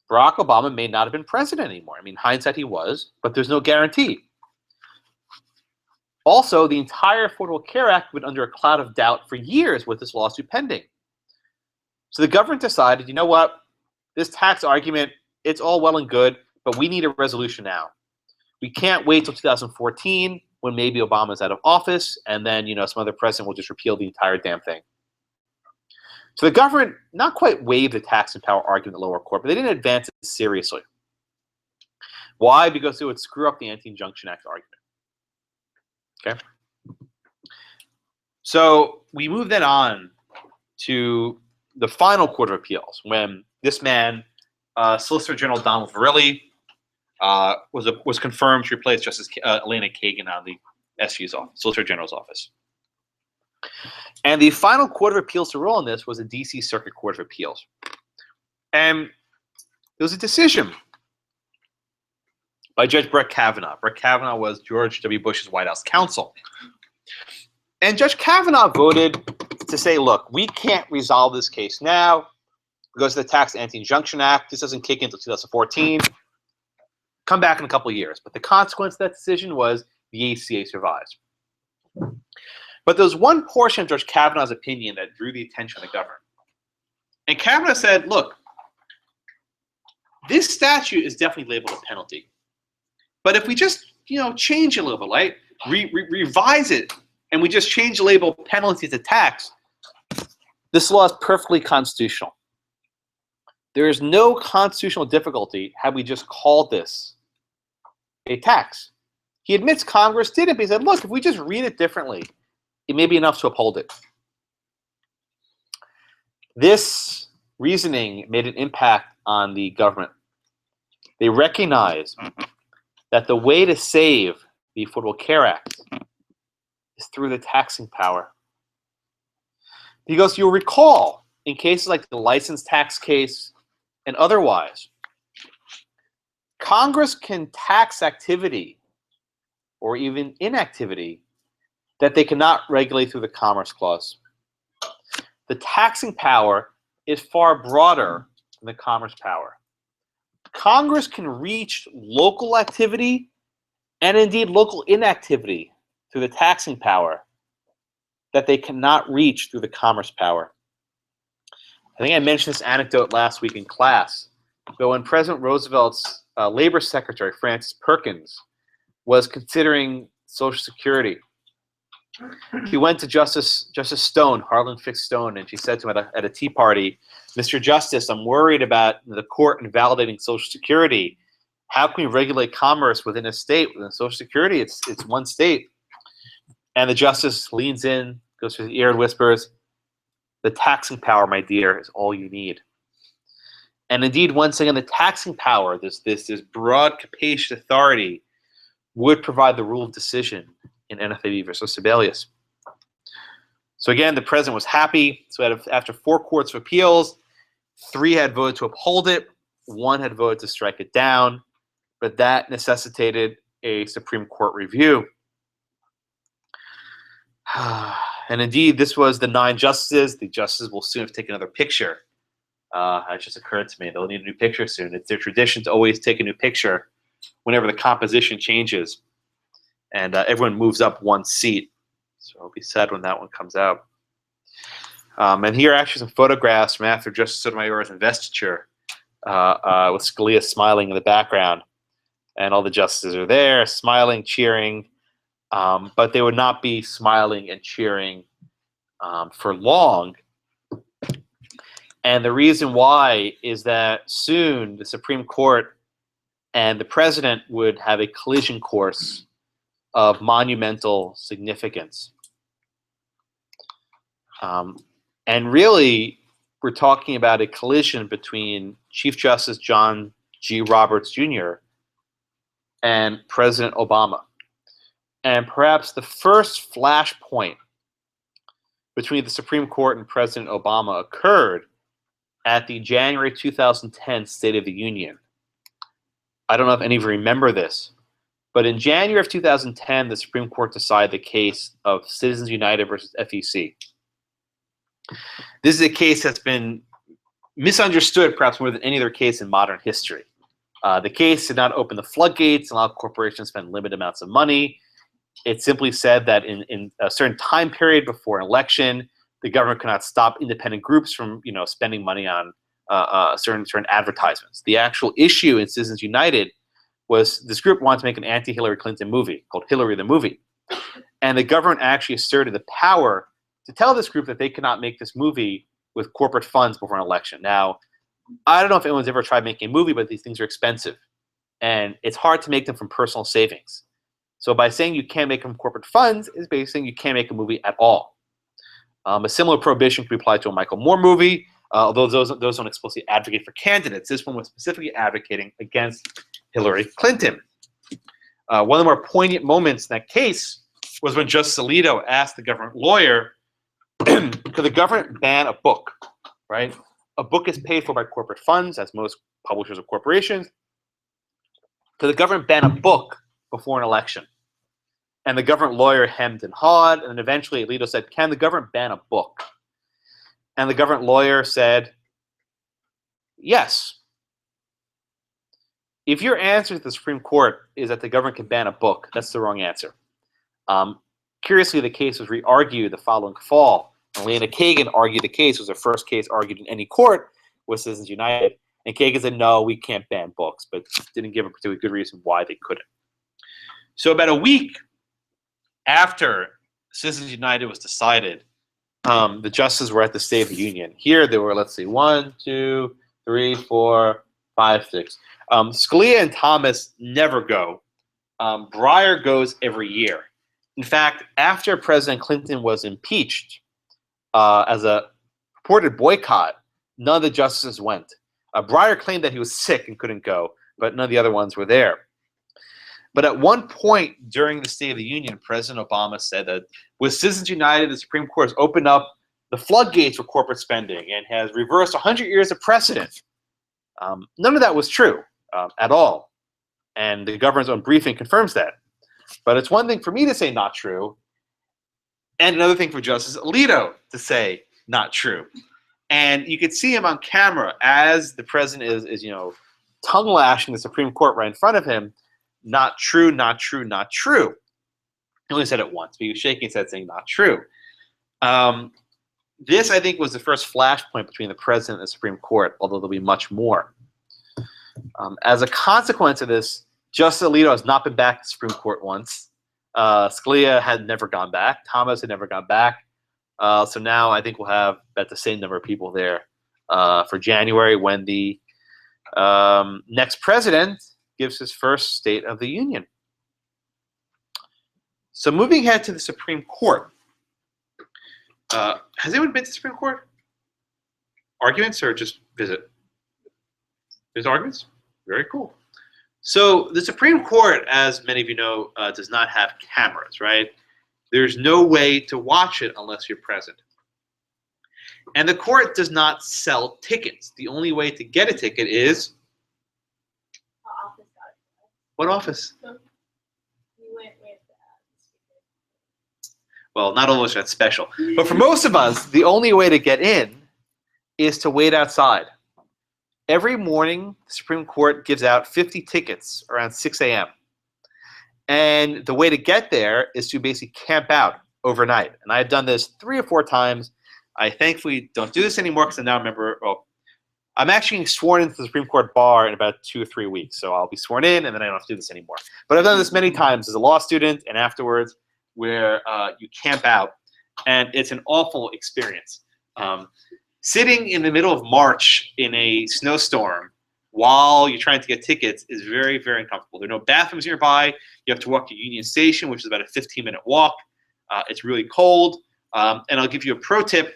Barack Obama may not have been president anymore. I mean, hindsight he was, but there's no guarantee. Also, the entire Affordable Care Act went under a cloud of doubt for years with this lawsuit pending. So the government decided, you know what, this tax argument, it's all well and good, but we need a resolution now. We can't wait till 2014 when maybe Obama's out of office and then, some other president will just repeal the entire damn thing. So the government not quite waived the tax and power argument in the lower court, but they didn't advance it seriously. Why? Because it would screw up the Anti-Injunction Act argument. Okay. So we move then on to the final Court of Appeals when this man, Solicitor General Donald Verrilli, was confirmed to replace Justice Elena Kagan on the SG's office, Solicitor General's office. And the final Court of Appeals to rule on this was the D.C. Circuit Court of Appeals. And there was a decision by Judge Brett Kavanaugh. Brett Kavanaugh was George W. Bush's White House counsel. And Judge Kavanaugh voted to say, look, we can't resolve this case now because of the Tax Anti-Injunction Act. This doesn't kick in until 2014. Come back in a couple of years. But the consequence of that decision was the ACA survives. But there was one portion of Judge Kavanaugh's opinion that drew the attention of the government. And Kavanaugh said, look, this statute is definitely labeled a penalty. But if we just, change it a little bit, right? Revise it, and we just change the label penalty to tax, this law is perfectly constitutional. There is no constitutional difficulty had we just called this a tax. He admits Congress did it, but he said, look, if we just read it differently, it may be enough to uphold it. This reasoning made an impact on the government. They recognized that the way to save the Affordable Care Act is through the taxing power. Because you'll recall, in cases like the license tax case and otherwise, Congress can tax activity or even inactivity that they cannot regulate through the Commerce Clause. The taxing power is far broader than the commerce power. Congress can reach local activity and indeed local inactivity through the taxing power that they cannot reach through the commerce power. I think I mentioned this anecdote last week in class, but when President Roosevelt's Labor Secretary, Francis Perkins, was considering Social Security, he went to Justice Stone, Harlan Fix Stone, and she said to him at a tea party, Mr. Justice, I'm worried about the court invalidating Social Security. How can we regulate commerce within a state? Within Social Security, it's one state. And the justice leans in, goes to his ear and whispers, the taxing power, my dear, is all you need. And indeed, once again, the taxing power, this broad, capacious authority, would provide the rule of decision in NFIB versus Sebelius. So again, the president was happy. So after 4 courts of appeals, 3 had voted to uphold it, one had voted to strike it down, but that necessitated a Supreme Court review. And indeed, this was the 9 justices. The justices will soon have to take another picture. It just occurred to me they'll need a new picture soon. It's their tradition to always take a new picture whenever the composition changes, and everyone moves up one seat. So I'll be sad when that one comes out. And here are actually some photographs from after Justice Sotomayor's investiture, with Scalia smiling in the background, and all the justices are there, smiling, cheering, but they would not be smiling and cheering for long. And the reason why is that soon the Supreme Court and the president would have a collision course of monumental significance. And really, we're talking about a collision between Chief Justice John G. Roberts Jr. and President Obama. And perhaps the first flashpoint between the Supreme Court and President Obama occurred at the January 2010 State of the Union. I don't know if any of you remember this, but in January of 2010, the Supreme Court decided the case of Citizens United versus FEC. This is a case that's been misunderstood perhaps more than any other case in modern history. The case did not open the floodgates and allow corporations to spend limited amounts of money. It simply said that in a certain time period before an election, the government could not stop independent groups from, spending money on certain advertisements. The actual issue in Citizens United was this group wanted to make an anti-Hillary Clinton movie called Hillary the Movie. And the government actually asserted the power to tell this group that they could not make this movie with corporate funds before an election. Now, I don't know if anyone's ever tried making a movie, but these things are expensive. And it's hard to make them from personal savings. So by saying you can't make them from corporate funds is basically saying you can't make a movie at all. A similar prohibition could be applied to a Michael Moore movie, although those don't explicitly advocate for candidates. This one was specifically advocating against Hillary Clinton. One of the more poignant moments in that case was when Justice Alito asked the government lawyer, could the government ban a book, right? A book is paid for by corporate funds, as most publishers are corporations. Could the government ban a book before an election? And the government lawyer hemmed and hawed, and then eventually Alito said, can the government ban a book? And the government lawyer said, yes. If your answer to the Supreme Court is that the government can ban a book, that's the wrong answer. Curiously, the case was re-argued the following fall. And Elena Kagan argued the case. It was the first case argued in any court with Citizens United. And Kagan said, no, we can't ban books, but didn't give a particularly good reason why they couldn't. So about a week after Citizens United was decided, the justices were at the State of the Union. Here there were, let's see, 1, 2, 3, 4, 5, 6. Scalia and Thomas never go. Breyer goes every year. In fact, after President Clinton was impeached as a purported boycott, none of the justices went. Breyer claimed that he was sick and couldn't go, but none of the other ones were there. But at one point during the State of the Union, President Obama said that with Citizens United, the Supreme Court has opened up the floodgates for corporate spending and has reversed 100 years of precedent. None of that was true at all. And the governor's own briefing confirms that. But it's one thing for me to say not true, and another thing for Justice Alito to say not true. And you could see him on camera as the president is tongue lashing the Supreme Court right in front of him. Not true, not true, not true. He only said it once, but he was shaking his head saying not true. This, I think, was the first flashpoint between the president and the Supreme Court, although there'll be much more. As a consequence of this, Justice Alito has not been back to the Supreme Court once. Scalia had never gone back. Thomas had never gone back. So now I think we'll have about the same number of people there for January when the next president gives his first State of the Union. So moving ahead to the Supreme Court. Has anyone been to the Supreme Court? Arguments or just visit? There's arguments? Very cool. So the Supreme Court, as many of you know, does not have cameras, right? There's no way to watch it unless you're present. And the court does not sell tickets. The only way to get a ticket is What office? You went with Well, not all of us are that special. But for most of us, the only way to get in is to wait outside. Every morning, the Supreme Court gives out 50 tickets around 6 a.m. And the way to get there is to basically camp out overnight. And I've done this 3 or 4 times. I thankfully don't do this anymore because I now remember, well, I'm actually getting sworn into the Supreme Court bar in about 2 or 3 weeks. So I'll be sworn in and then I don't have to do this anymore. But I've done this many times as a law student and afterwards where you camp out. And it's an awful experience. Sitting in the middle of March in a snowstorm while you're trying to get tickets is very, very uncomfortable. There are no bathrooms nearby. You have to walk to Union Station, which is about a 15-minute walk. It's really cold. And I'll give you a pro tip.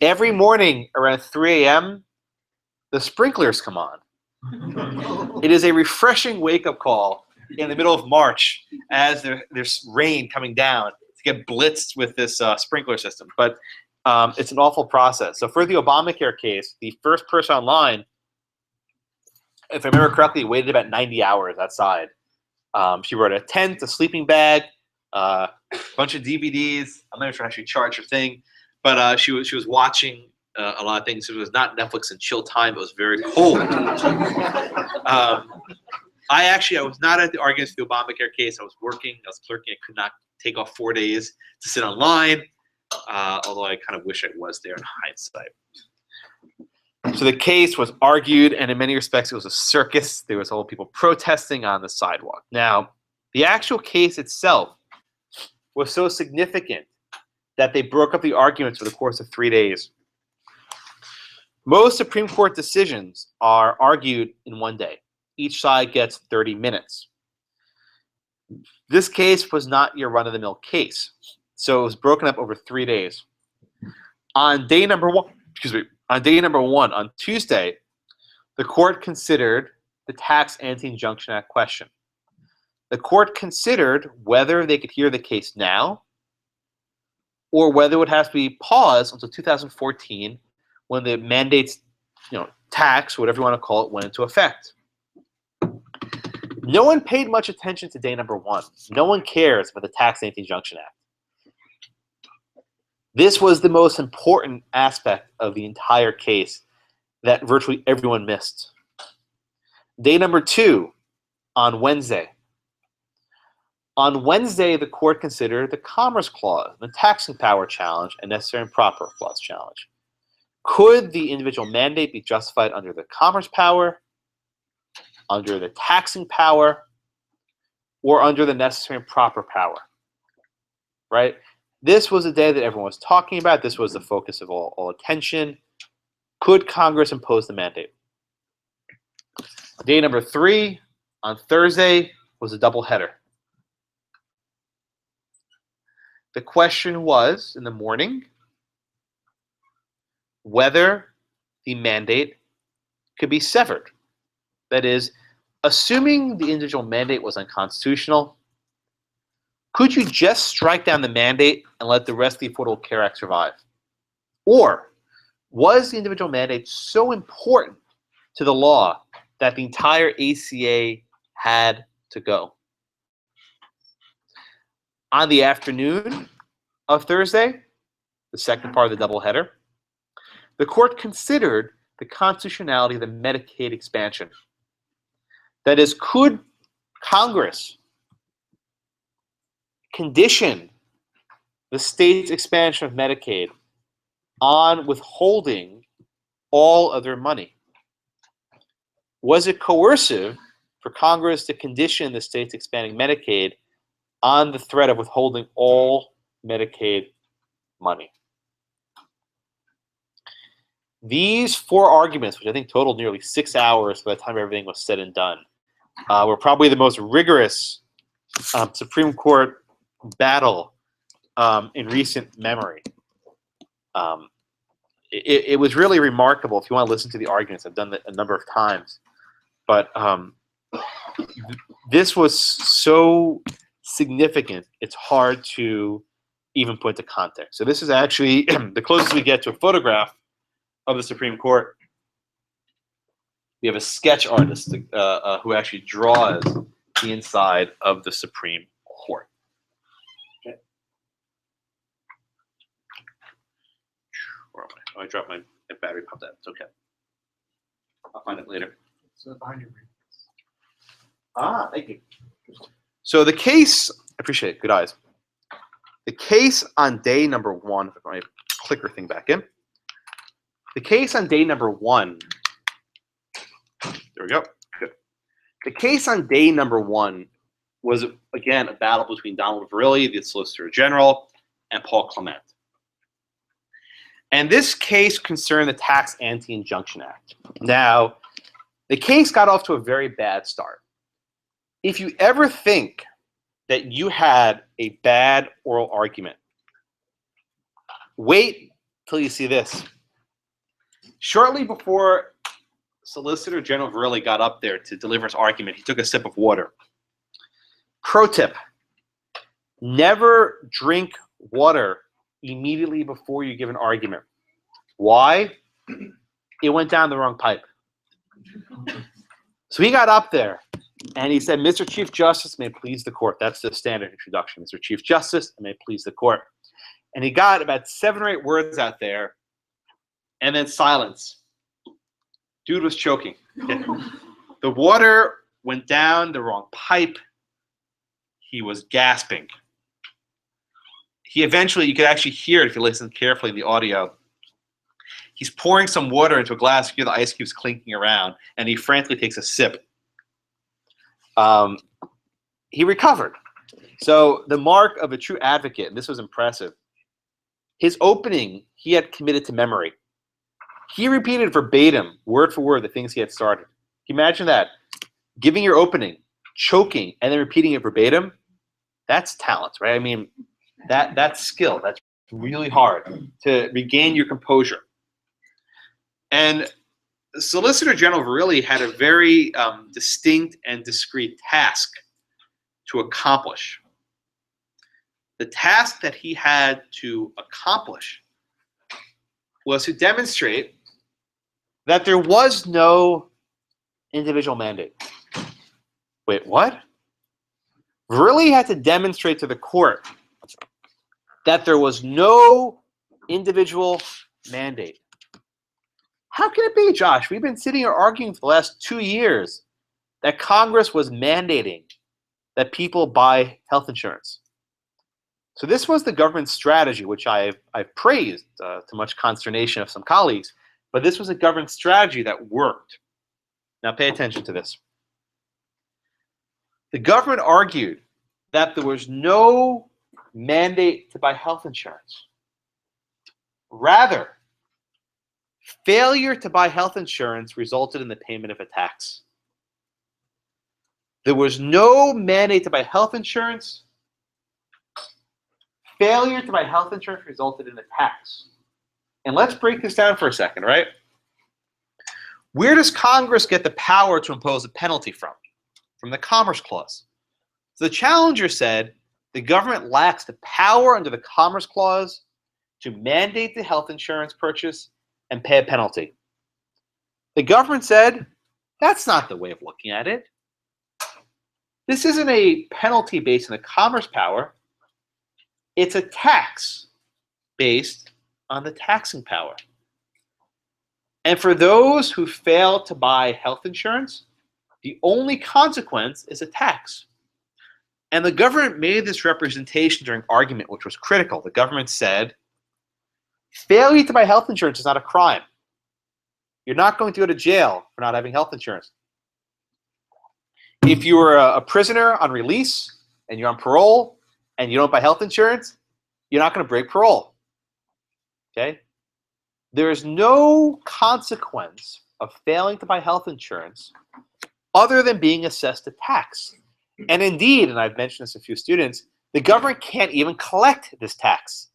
Every morning around 3 a.m., the sprinklers come on. It is a refreshing wake-up call in the middle of March as there's rain coming down to get blitzed with this sprinkler system. But it's an awful process. So for the Obamacare case, the first person online, if I remember correctly, waited about 90 hours outside. She brought a tent, a sleeping bag, a bunch of DVDs. I'm not even sure how she charged her thing. But she was watching a lot of things. It was not Netflix and chill time. It was very cold. I was not at the arguments for the Obamacare case. I was working. I was clerking. I could not take off 4 days to sit online, although I kind of wish I was there in hindsight. So the case was argued, and in many respects, it was a circus. There was all people protesting on the sidewalk. Now, the actual case itself was so significant that they broke up the arguments for the course of 3 days. Most Supreme Court decisions are argued in 1 day. Each side gets 30 minutes. This case was not your run-of-the-mill case, so it was broken up over 3 days. On day number one, on Tuesday, the court considered the Tax Anti-Injunction Act question. The court considered whether they could hear the case now or whether it would have to be paused until 2014 when the mandates, tax, whatever you want to call it, went into effect. No one paid much attention to day number one. No one cares about the Tax Anti-Injunction Act. This was the most important aspect of the entire case that virtually everyone missed. Day number two, on Wednesday. On Wednesday, the court considered the Commerce Clause, the Taxing Power Challenge, and Necessary and Proper Clause Challenge. Could the individual mandate be justified under the Commerce Power, under the Taxing Power, or under the Necessary and Proper Power? Right? This was a day that everyone was talking about. This was the focus of all attention. Could Congress impose the mandate? Day number three, on Thursday, was a doubleheader. The question was, in the morning, whether the mandate could be severed. That is, assuming the individual mandate was unconstitutional, could you just strike down the mandate and let the rest of the Affordable Care Act survive? Or was the individual mandate so important to the law that the entire ACA had to go? On the afternoon of Thursday, the second part of the doubleheader, the court considered the constitutionality of the Medicaid expansion. That is, could Congress condition the state's expansion of Medicaid on withholding all of their money? Was it coercive for Congress to condition the states expanding Medicaid on the threat of withholding all Medicaid money? These four arguments, which I think totaled nearly 6 hours by the time everything was said and done, were probably the most rigorous Supreme Court battle in recent memory. It was really remarkable. If you want to listen to the arguments, I've done that a number of times. But this was so significant, it's hard to even put into context. So this is actually the closest we get to a photograph of the Supreme Court. we have a sketch artist who actually draws the inside of the Supreme Court. Okay. Where am I? Oh, I dropped my battery popped out. It's okay. I'll find it later. It's behind your reading. Ah, thank you. So the case, I appreciate it, good eyes. The case on day number 1, if I put my clicker thing back in. The case on day number 1, there we go, good. The case on day number 1 was, again, a battle between Donald Verrilli, the Solicitor General, and Paul Clement. And this case concerned the Tax Anti-Injunction Act. Now, the case got off to a very bad start. If you ever think that you had a bad oral argument, wait till you see this. Shortly before Solicitor General Verrilli got up there to deliver his argument, he took a sip of water. Pro tip, never drink water immediately before you give an argument. Why? It went down the wrong pipe. So he got up there and he said, Mr. Chief Justice, may it please the court. That's the standard introduction. Mr. Chief Justice, may it please the court. And he got about 7 or 8 words out there and then silence. Dude was choking. The water went down the wrong pipe. He was gasping. He eventually, you could actually hear it if you listen carefully in the audio. He's pouring some water into a glass, you hear the ice cubes clinking around, and he frantically takes a sip. He recovered. So the mark of a true advocate, and this was impressive, his opening he had committed to memory. He repeated verbatim, word for word, the things he had started. Can you imagine that? Giving your opening, choking, and then repeating it verbatim? That's talent, right? I mean, that's skill. That's really hard to regain your composure. And Solicitor General Verrilli had a very distinct and discrete task to accomplish. The task that he had to accomplish was to demonstrate that there was no individual mandate. Wait, what? Verrilli had to demonstrate to the court that there was no individual mandate. How can it be, Josh? We've been sitting here arguing for the last 2 years that Congress was mandating that people buy health insurance. So this was the government's strategy, which I've praised to much consternation of some colleagues, but this was a government strategy that worked. Now pay attention to this. The government argued that there was no mandate to buy health insurance. Rather, failure to buy health insurance resulted in the payment of a tax. There was no mandate to buy health insurance. Failure to buy health insurance resulted in a tax. And let's break this down for a second, right? Where does Congress get the power to impose a penalty from? From the Commerce Clause. So the challenger said the government lacks the power under the Commerce Clause to mandate the health insurance purchase and pay a penalty. The government said, that's not the way of looking at it. This isn't a penalty based on the commerce power. It's a tax based on the taxing power. And for those who fail to buy health insurance, the only consequence is a tax. And the government made this representation during argument, which was critical. The government said, failure to buy health insurance is not a crime. You're not going to go to jail for not having health insurance. If you were a prisoner on release and you're on parole and you don't buy health insurance, you're not going to break parole. Okay? There is no consequence of failing to buy health insurance other than being assessed a tax. And indeed, and I've mentioned this to a few students, the government can't even collect this tax.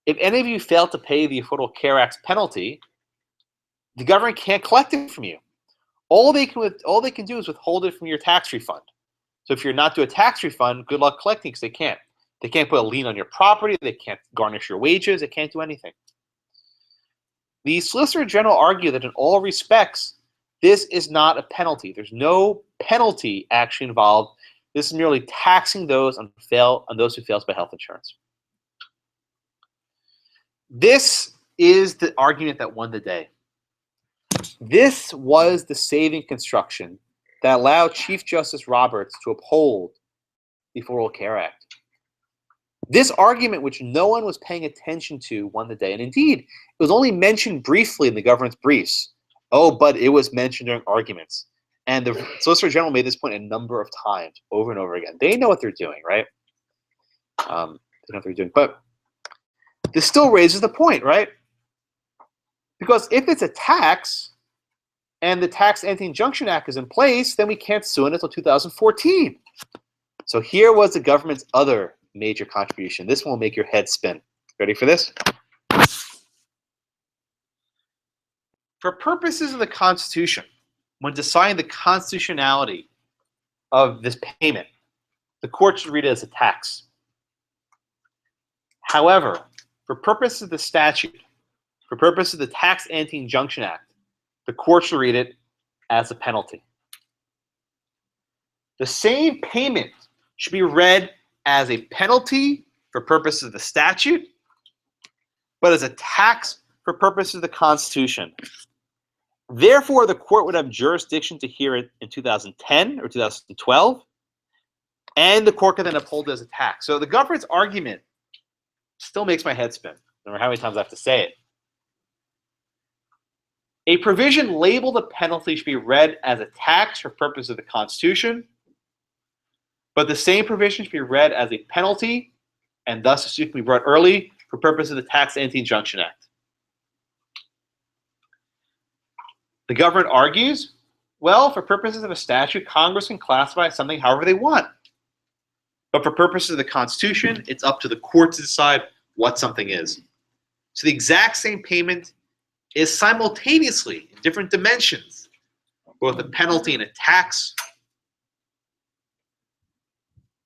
If any of you fail to pay the Affordable Care Act's penalty, the government can't collect it from you. All they can do is withhold it from your tax refund. So if you're not due a tax refund, good luck collecting, because they can't. They can't put a lien on your property. They can't garnish your wages. They can't do anything. The Solicitor General argued that in all respects, This is not a penalty. There's no penalty actually involved. This is merely taxing those on those who fails by health insurance. This is the argument that won the day. This was the saving construction that allowed Chief Justice Roberts to uphold the Affordable Care Act. This argument, which no one was paying attention to, won the day. And indeed, it was only mentioned briefly in the government's briefs. Oh, but it was mentioned during arguments. And the Solicitor General made this point a number of times, over and over again. They know what they're doing, right? They know what they're doing. But this still raises the point, right? Because if it's a tax, and the Tax Anti-Injunction Act is in place, then we can't sue it until 2014. So here was the government's other major contribution. This one will make your head spin. Ready for this? For purposes of the Constitution, when deciding the constitutionality of this payment, the court should read it as a tax. However, for purposes of the statute, for purposes of the Tax Anti-Injunction Act, the court should read it as a penalty. The same payment should be read as a penalty for purposes of the statute, but as a tax for purposes of the Constitution. Therefore, the court would have jurisdiction to hear it in 2010 or 2012, and the court can then uphold it as a tax. So the government's argument still makes my head spin, no matter how many times I have to say it. A provision labeled a penalty should be read as a tax for purposes of the Constitution, but the same provision should be read as a penalty, and thus a suit can be brought early for purposes of the Tax Anti-Injunction Act. The government argues, well, for purposes of a statute, Congress can classify something however they want. But for purposes of the Constitution, it's up to the court to decide what something is. So the exact same payment is simultaneously in different dimensions, both a penalty and a tax.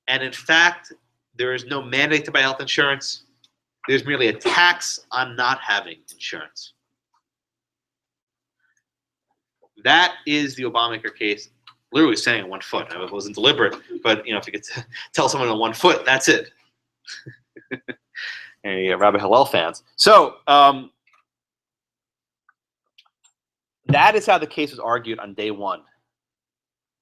And in fact, there is no mandate to buy health insurance. There's merely a tax on not having insurance. That is the Obamacare case, literally saying on one foot. It wasn't deliberate, but if you could tell someone on one foot, that's it. And you get Rabbi Hillel fans. So that is how the case was argued on day one.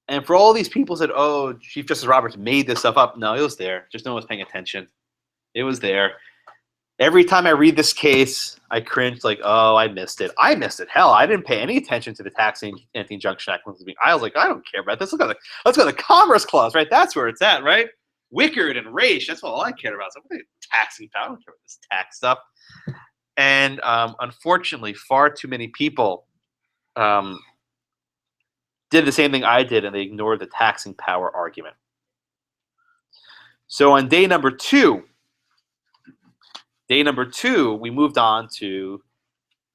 And for all these people said, oh, Chief Justice Roberts made this stuff up. No, it was there. Just no one was paying attention. It was there. Every time I read this case, I cringe like, oh, I missed it. I missed it. Hell, I didn't pay any attention to the Tax Anti-Injunction Act. I was like, I don't care about this. Let's go to the Commerce Clause, right? That's where it's at, right? Wickard and Raich, that's all I care about. So I'm taxing power. I don't care about this tax stuff. And unfortunately, far too many people did the same thing I did, and they ignored the taxing power argument. So on day number two, we moved on to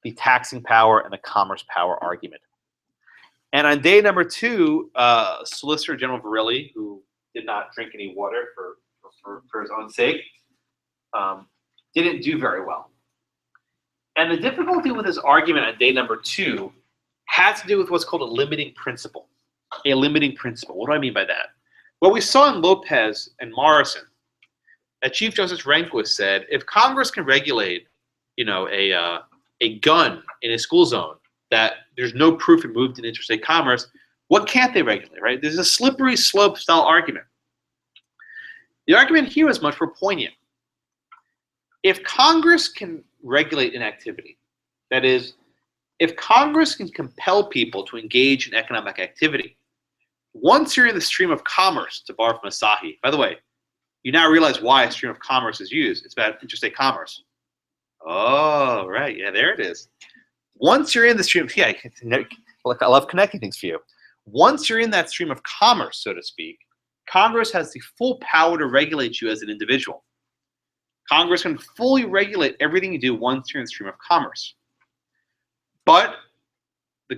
the taxing power and the commerce power argument. And on day number two, Solicitor General Verrilli, who did not drink any water for his own sake, didn't do very well. And the difficulty with his argument on day number two has to do with what's called a limiting principle. A limiting principle. What do I mean by that? What we saw in Lopez and Morrison, that Chief Justice Rehnquist said, if Congress can regulate, a gun in a school zone that there's no proof it moved in interstate commerce, what can't they regulate, right? There's a slippery slope style argument. The argument here is much more poignant. If Congress can regulate an activity, that is, if Congress can compel people to engage in economic activity, once you're in the stream of commerce, to borrow from Asahi, by the way, you now realize why a stream of commerce is used. It's about interstate commerce. Oh, right. Yeah, there it is. Once you're in the stream, I love connecting things for you. Once you're in that stream of commerce, so to speak, Congress has the full power to regulate you as an individual. Congress can fully regulate everything you do once you're in the stream of commerce. But the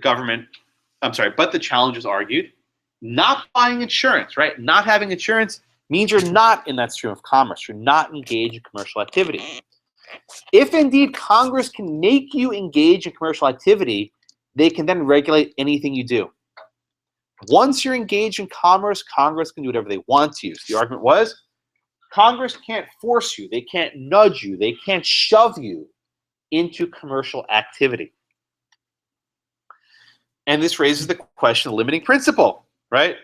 challengers argued, not buying insurance, right? Not having insurance means you're not in that stream of commerce. You're not engaged in commercial activity. If indeed Congress can make you engage in commercial activity, they can then regulate anything you do. Once you're engaged in commerce, Congress can do whatever they want to you. So the argument was, Congress can't force you, they can't nudge you, they can't shove you into commercial activity. And this raises the question of limiting principle, right?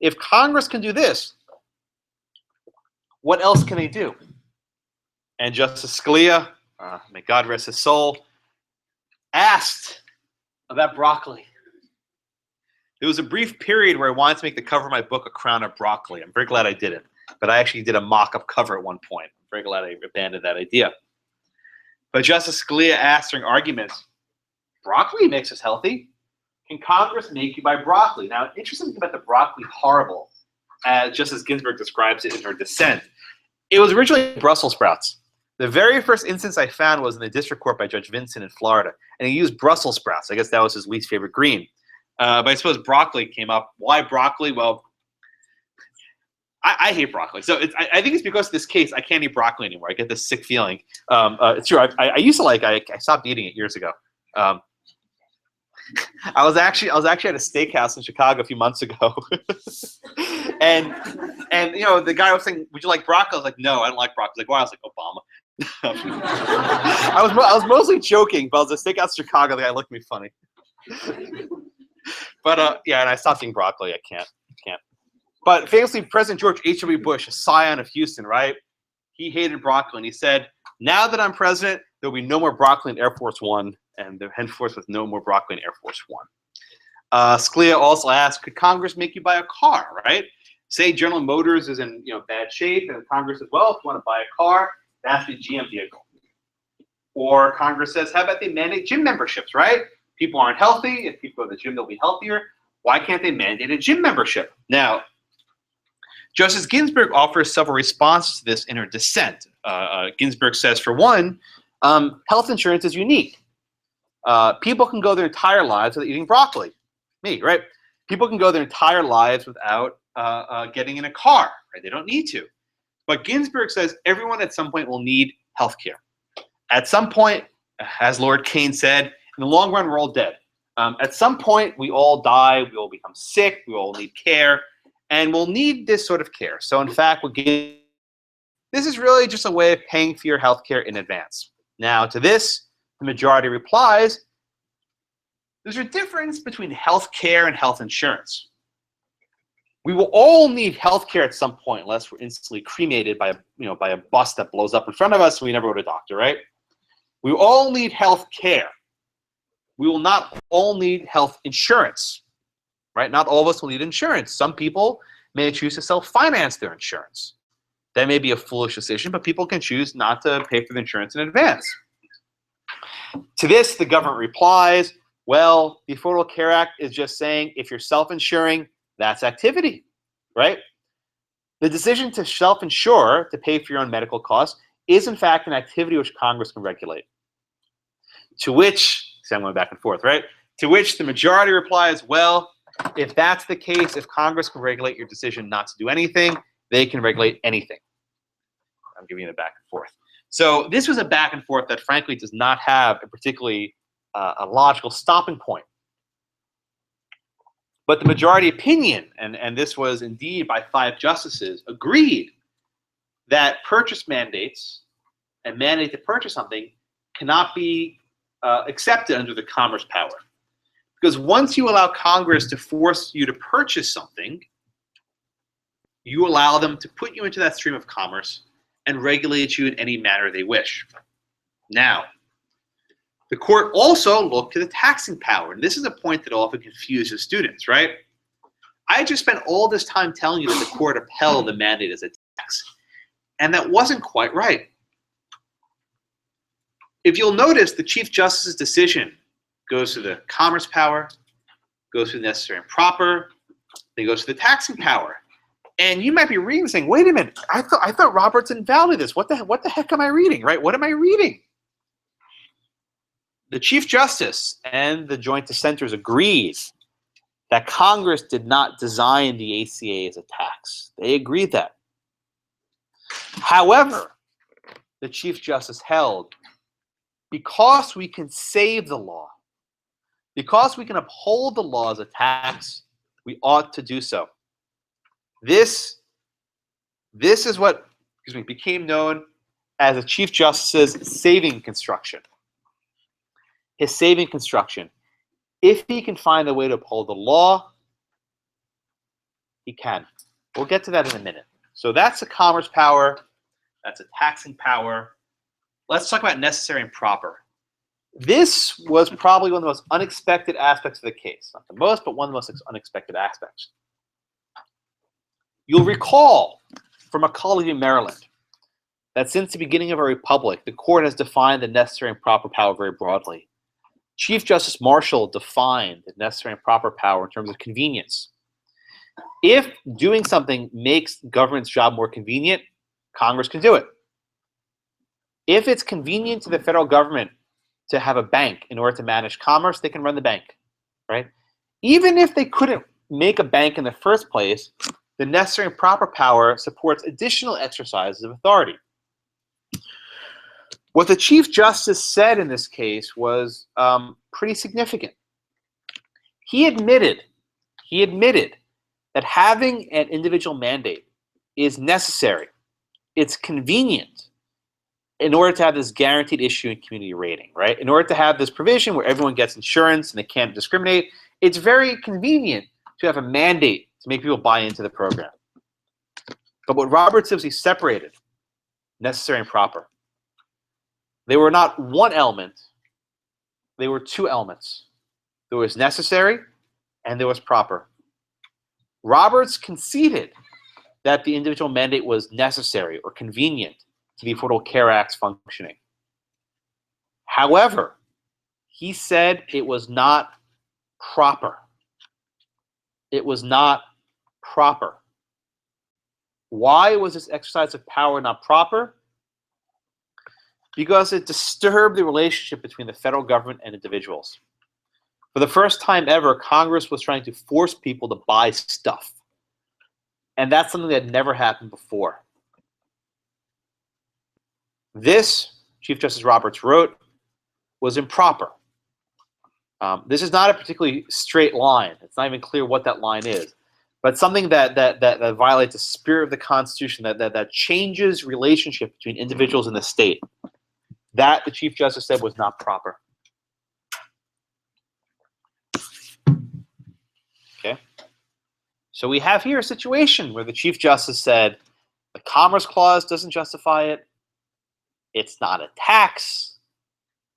If Congress can do this, what else can they do? And Justice Scalia, may God rest his soul, asked about broccoli. There was a brief period where I wanted to make the cover of my book a crown of broccoli. I'm very glad I didn't. But I actually did a mock-up cover at one point. I'm very glad I abandoned that idea. But Justice Scalia asked during arguments, broccoli makes us healthy. Can Congress make you buy broccoli? Now, interesting thing about the broccoli horrible, as Justice Ginsburg describes it in her dissent, it was originally Brussels sprouts. The very first instance I found was in the district court by Judge Vinson in Florida, and he used Brussels sprouts. I guess that was his least favorite green. But I suppose broccoli came up. Why broccoli? Well, I hate broccoli. So I think it's because of this case, I can't eat broccoli anymore. I get this sick feeling. It's true. I used to like, I stopped eating it years ago. I was actually at a steakhouse in Chicago a few months ago. and you know, the guy was saying, would you like broccoli? I was like, no, I don't like broccoli. Like, why? I was like, Obama. I was mostly joking, but I was at a steakhouse in Chicago. The guy looked at me funny. But yeah, and I stopped eating broccoli. I can't. But famously, President George H.W. Bush, a scion of Houston, right? He hated broccoli, and he said, now that I'm president, there'll be no more broccoli in Air Force One, and henceforth with no more broccoli in Air Force One. Scalia also asked, could Congress make you buy a car, right? Say General Motors is in bad shape, and Congress says, well, if you want to buy a car, it has to be a GM vehicle. Or Congress says, how about they mandate gym memberships, right? People aren't healthy. If people go to the gym, they'll be healthier. Why can't they mandate a gym membership? Now, Justice Ginsburg offers several responses to this in her dissent. Ginsburg says, for one, health insurance is unique. People can go their entire lives without eating broccoli. Me, right? People can go their entire lives without getting in a car, right? They don't need to. But Ginsburg says everyone at some point will need health care. At some point, as Lord Kane said, in the long run, we're all dead. At some point, we all die, we all become sick, we all need care, and we'll need this sort of care. So in fact, this is really just a way of paying for your health care in advance. Now to this, the majority replies, there's a difference between health care and health insurance. We will all need health care at some point unless we're instantly cremated by a bus that blows up in front of us and we never go to a doctor, right? We all need health care. We will not all need health insurance, right? Not all of us will need insurance. Some people may choose to self-finance their insurance. That may be a foolish decision, but people can choose not to pay for the insurance in advance. To this, the government replies, well, the Affordable Care Act is just saying if you're self-insuring, that's activity, right? The decision to self-insure, to pay for your own medical costs, is in fact an activity which Congress can regulate. To which, see, I'm going back and forth, right? To which the majority replies, well, if that's the case, if Congress can regulate your decision not to do anything, they can regulate anything. I'm giving you the back and forth. So this was a back and forth that frankly does not have a particularly a logical stopping point. But the majority opinion, and this was indeed by 5 justices, agreed that purchase mandates and mandate to purchase something cannot be accepted under the commerce power. Because once you allow Congress to force you to purchase something, you allow them to put you into that stream of commerce and regulate you in any manner they wish. Now, the court also looked to the taxing power. And this is a point that often confuses students, right? I just spent all this time telling you that the court upheld the mandate as a tax. And that wasn't quite right. If you'll notice, the Chief Justice's decision goes to the commerce power, goes to the necessary and proper, then goes to the taxing power. And you might be reading saying, wait a minute, I thought Roberts invalidated this. What the heck am I reading, right? What am I reading? The Chief Justice and the joint dissenters agreed that Congress did not design the ACA as a tax. They agreed that. However, the Chief Justice held, because we can save the law, Because we can uphold the law as a tax, we ought to do so. This is what became known as the Chief Justice's saving construction. His saving construction. If he can find a way to uphold the law, he can. We'll get to that in a minute. So that's a commerce power. That's a taxing power. Let's talk about necessary and proper. This was probably one of the most unexpected aspects of the case. Not the most, but one of the most unexpected aspects. You'll recall from a colleague in Maryland that since the beginning of our republic, the court has defined the necessary and proper power very broadly. Chief Justice Marshall defined the necessary and proper power in terms of convenience. If doing something makes government's job more convenient, Congress can do it. If it's convenient to the federal government to have a bank in order to manage commerce, they can run the bank, right? Even if they couldn't make a bank in the first place, the necessary and proper power supports additional exercises of authority. What the Chief Justice said in this case was pretty significant. He admitted that having an individual mandate is necessary. It's convenient in order to have this guaranteed issue and community rating, right? In order to have this provision where everyone gets insurance and they can't discriminate, it's very convenient to have a mandate to make people buy into the program. But what Roberts says, he separated necessary and proper. They were not one element, they were two elements. There was necessary and there was proper. Roberts conceded that the individual mandate was necessary or convenient to the Affordable Care Act's functioning. However, he said it was not proper. It was not proper. Why was this exercise of power not proper? Because it disturbed the relationship between the federal government and individuals. For the first time ever, Congress was trying to force people to buy stuff. And that's something that had never happened before. This, Chief Justice Roberts wrote, was improper. This is not a particularly straight line. It's not even clear what that line is. But something that violates the spirit of the Constitution, that changes relationship between individuals and the state. That, the Chief Justice said, was not proper. Okay? So we have here a situation where the Chief Justice said, the Commerce Clause doesn't justify it. It's not a tax.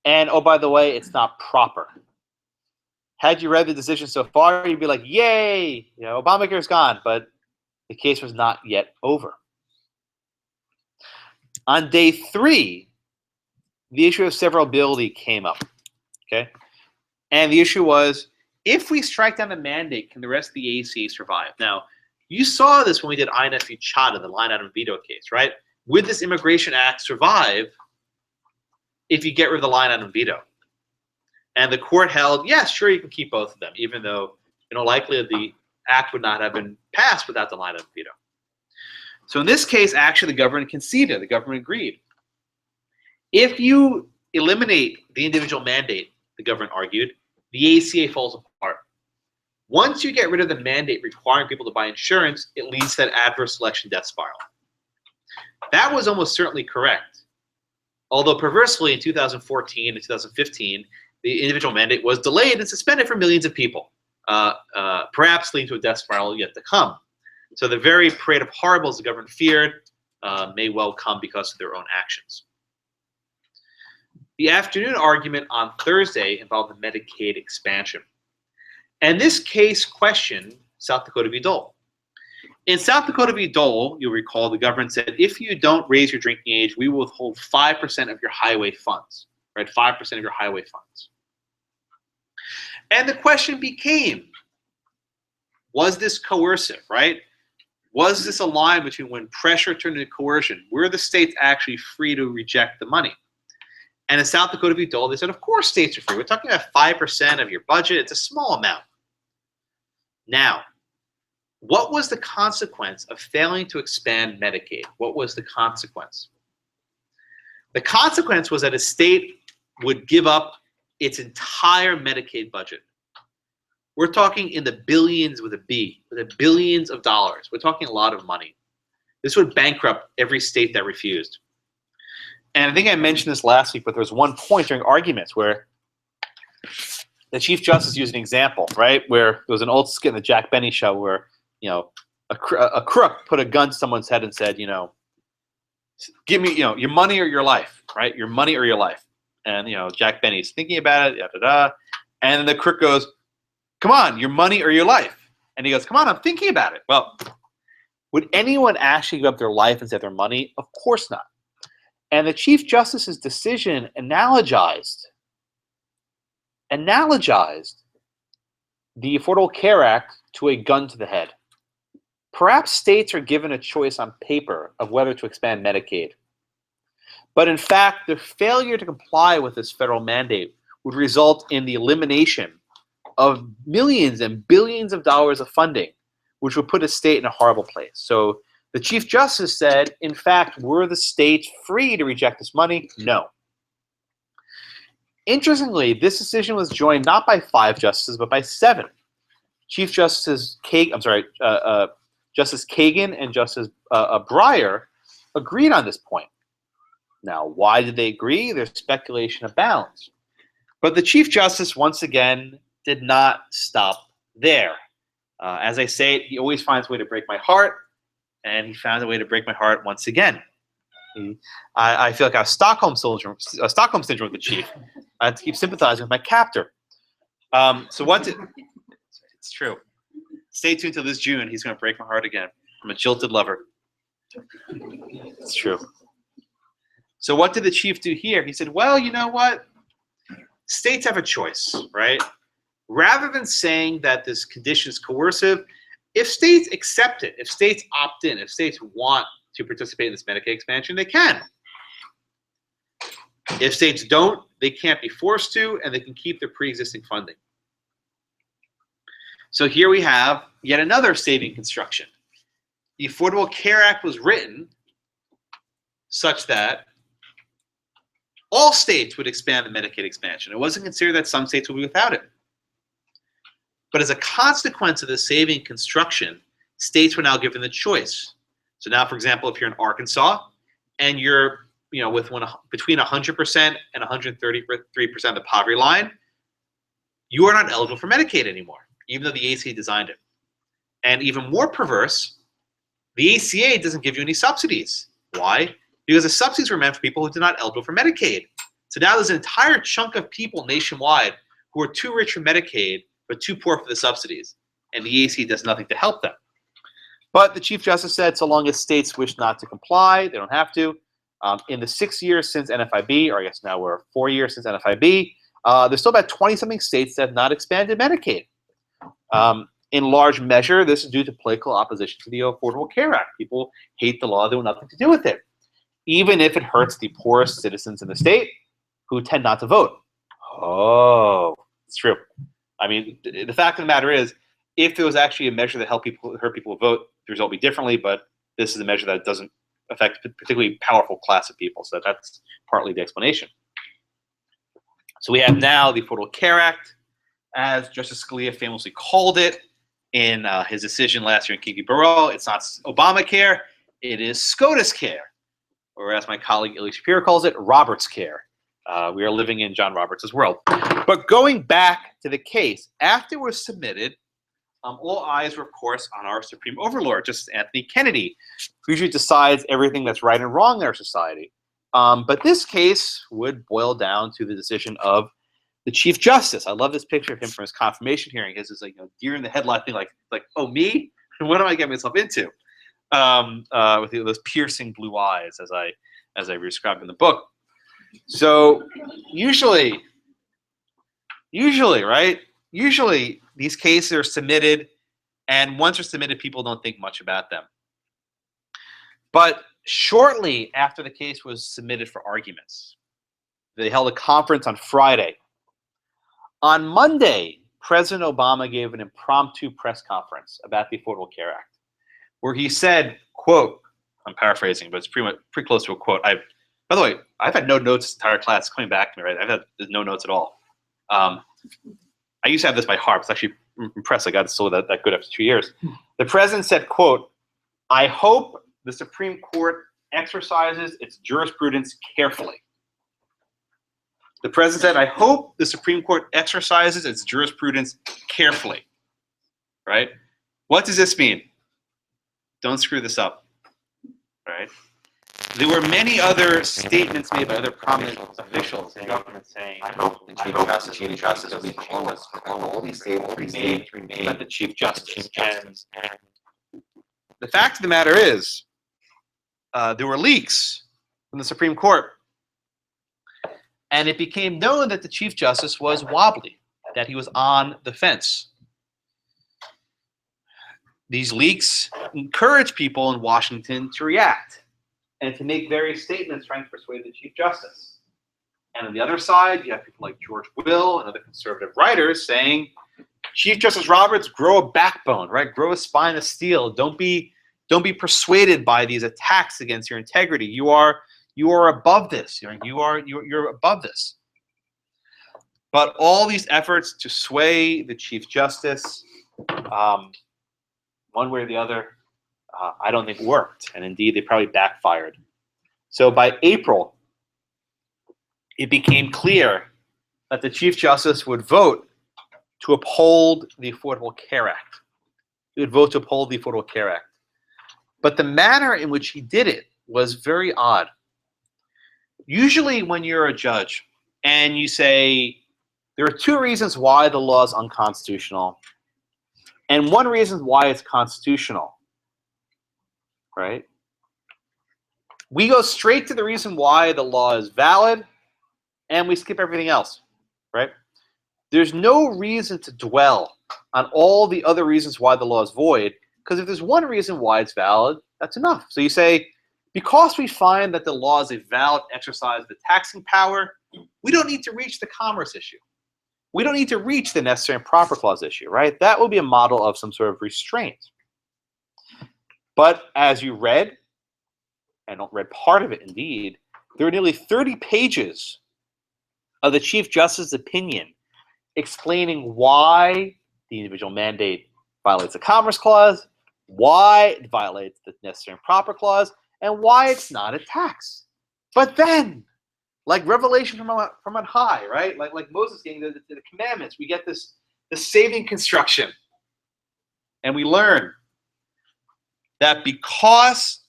And, oh, by the way, it's not proper. Had you read the decision so far, you'd be like, yay, Obamacare's gone. But the case was not yet over. On day 3, the issue of severability came up. Okay? And the issue was, if we strike down the mandate, can the rest of the ACA survive? Now, you saw this when we did NFIB the line item veto case, right? Would this Immigration Act survive if you get rid of the line item veto? And the court held, yes, sure, you can keep both of them, even though, likely the act would not have been passed without the line item veto. So in this case, actually, the government conceded. The government agreed. If you eliminate the individual mandate, the government argued, the ACA falls apart. Once you get rid of the mandate requiring people to buy insurance, it leads to that adverse selection death spiral. That was almost certainly correct. Although perversely in 2014 and 2015, the individual mandate was delayed and suspended for millions of people, perhaps leading to a death spiral yet to come. So the very parade of horribles the government feared may well come because of their own actions. The afternoon argument on Thursday involved the Medicaid expansion. And this case questioned South Dakota v. Dole. In South Dakota v. Dole, you'll recall the government said, if you don't raise your drinking age, we will withhold 5% of your highway funds, right? 5% of your highway funds. And the question became, was this coercive, right? Was this a line between when pressure turned into coercion? Were the states actually free to reject the money? And in South Dakota v. Dole, they said, of course states are free. We're talking about 5% of your budget. It's a small amount. Now, what was the consequence of failing to expand Medicaid? What was the consequence? The consequence was that a state would give up its entire Medicaid budget, We're talking in the billions with a B, with the billions of dollars. We're talking a lot of money. This would bankrupt every state that refused. And I think I mentioned this last week, but there was one point during arguments where the Chief Justice used an example, right? Where there was an old skit in the Jack Benny show where, a crook put a gun to someone's head and said, give me, your money or your life, right? Your money or your life. And, Jack Benny's thinking about it, and then the crook goes, come on, your money or your life. And he goes, come on, I'm thinking about it. Well, would anyone actually give up their life instead of their money? Of course not. And the Chief Justice's decision analogized the Affordable Care Act to a gun to the head. Perhaps states are given a choice on paper of whether to expand Medicaid. But in fact, their failure to comply with this federal mandate would result in the elimination of millions and billions of dollars of funding, which would put a state in a horrible place. So the Chief Justice said, in fact, were the states free to reject this money? No. Interestingly, this decision was joined not by 5 justices, but by 7. Justice Kagan and Justice Breyer agreed on this point. Now, why did they agree? There's speculation abounds. But the Chief Justice, once again, did not stop there. As I say, he always finds a way to break my heart, and he found a way to break my heart once again. I feel like I have Stockholm syndrome with the Chief. I have to keep sympathizing with my captor. It's true. Stay tuned till this June. He's going to break my heart again. I'm a jilted lover. It's true. So what did the Chief do here? He said, well, you know what? States have a choice, right? Rather than saying that this condition is coercive, if states accept it, if states opt in, if states want to participate in this Medicaid expansion, they can. If states don't, they can't be forced to, and they can keep their pre-existing funding. So here we have yet another saving construction. The Affordable Care Act was written such that all states would expand the Medicaid expansion. It wasn't considered that some states would be without it. But as a consequence of the saving construction, states were now given the choice. So now, for example, if you're in Arkansas and you're between 100% and 133% of the poverty line, you are not eligible for Medicaid anymore, even though the ACA designed it. And even more perverse, the ACA doesn't give you any subsidies. Why? Because the subsidies were meant for people who are not eligible for Medicaid. So now there's an entire chunk of people nationwide who are too rich for Medicaid but too poor for the subsidies. And the ACA does nothing to help them. But the Chief Justice said so long as states wish not to comply, they don't have to. In the 6 years since NFIB, or I guess now we're 4 years since NFIB, there's still about 20-something states that have not expanded Medicaid. In large measure, this is due to political opposition to the Affordable Care Act. People hate the law, they want nothing to do with it, even if it hurts the poorest citizens in the state who tend not to vote. Oh, it's true. I mean, the fact of the matter is, if there was actually a measure that hurt people vote, the result would be differently, but this is a measure that doesn't affect a particularly powerful class of people, so that's partly the explanation. So we have now the Affordable Care Act, as Justice Scalia famously called it in his decision last year in King v. Burrell. It's not Obamacare, it is SCOTUS care, or as my colleague Ilya Shapiro calls it, Roberts care. We are living in John Roberts' world. But going back to the case, after it was submitted, all eyes were, of course, on our Supreme Overlord, Justice Anthony Kennedy, who usually decides everything that's right and wrong in our society. But this case would boil down to the decision of the Chief Justice. I love this picture of him from his confirmation hearing. His is like, deer in the headlight thing, like, oh, me? What am I getting myself into? With those piercing blue eyes, as I described in the book. So usually, right? Usually these cases are submitted, and once they're submitted, people don't think much about them. But shortly after the case was submitted for arguments, they held a conference on Friday. On Monday, President Obama gave an impromptu press conference about the Affordable Care Act, where he said, quote, I'm paraphrasing, but it's pretty close to a quote. By the way, I've had no notes this entire class coming back to me, right? I've had no notes at all. I used to have this by heart. It's actually impressed I got still that good after 2 years. The president said, quote, "I hope the Supreme Court exercises its jurisprudence carefully." The president said, "I hope the Supreme Court exercises its jurisprudence carefully." Right? What does this mean? Don't screw this up. Right? There were many other statements made by other prominent officials in government saying, "I hope the Chief Justice will be blameless for all these statements made about the Chief Justice." And the fact of the matter is, there were leaks from the Supreme Court, and it became known that the Chief Justice was wobbly, that he was on the fence. These leaks encouraged people in Washington to react and to make various statements trying to persuade the Chief Justice. And on the other side, you have people like George Will and other conservative writers saying, "Chief Justice Roberts, grow a backbone, right? Grow a spine of steel. Don't be persuaded by these attacks against your integrity. You are above this. You're above this." But all these efforts to sway the Chief Justice, one way or the other, I don't think worked. And indeed, they probably backfired. So by April, it became clear that the Chief Justice would vote to uphold the Affordable Care Act. He would vote to uphold the Affordable Care Act. But the manner in which he did it was very odd. Usually when you're a judge and you say, there are two reasons why the law is unconstitutional, and one reason why it's constitutional, right? We go straight to the reason why the law is valid, and we skip everything else, right? There's no reason to dwell on all the other reasons why the law is void, because if there's one reason why it's valid, that's enough. So you say, because we find that the law is a valid exercise of the taxing power, we don't need to reach the commerce issue. We don't need to reach the necessary and proper clause issue, right? That will be a model of some sort of restraint. But as you read, and read part of it indeed, there were nearly 30 pages of the Chief Justice's opinion explaining why the individual mandate violates the Commerce Clause, why it violates the necessary and proper clause, and why it's not a tax. But then, like revelation from on high, right? Like Moses getting the commandments, we get this saving construction. And we learn that because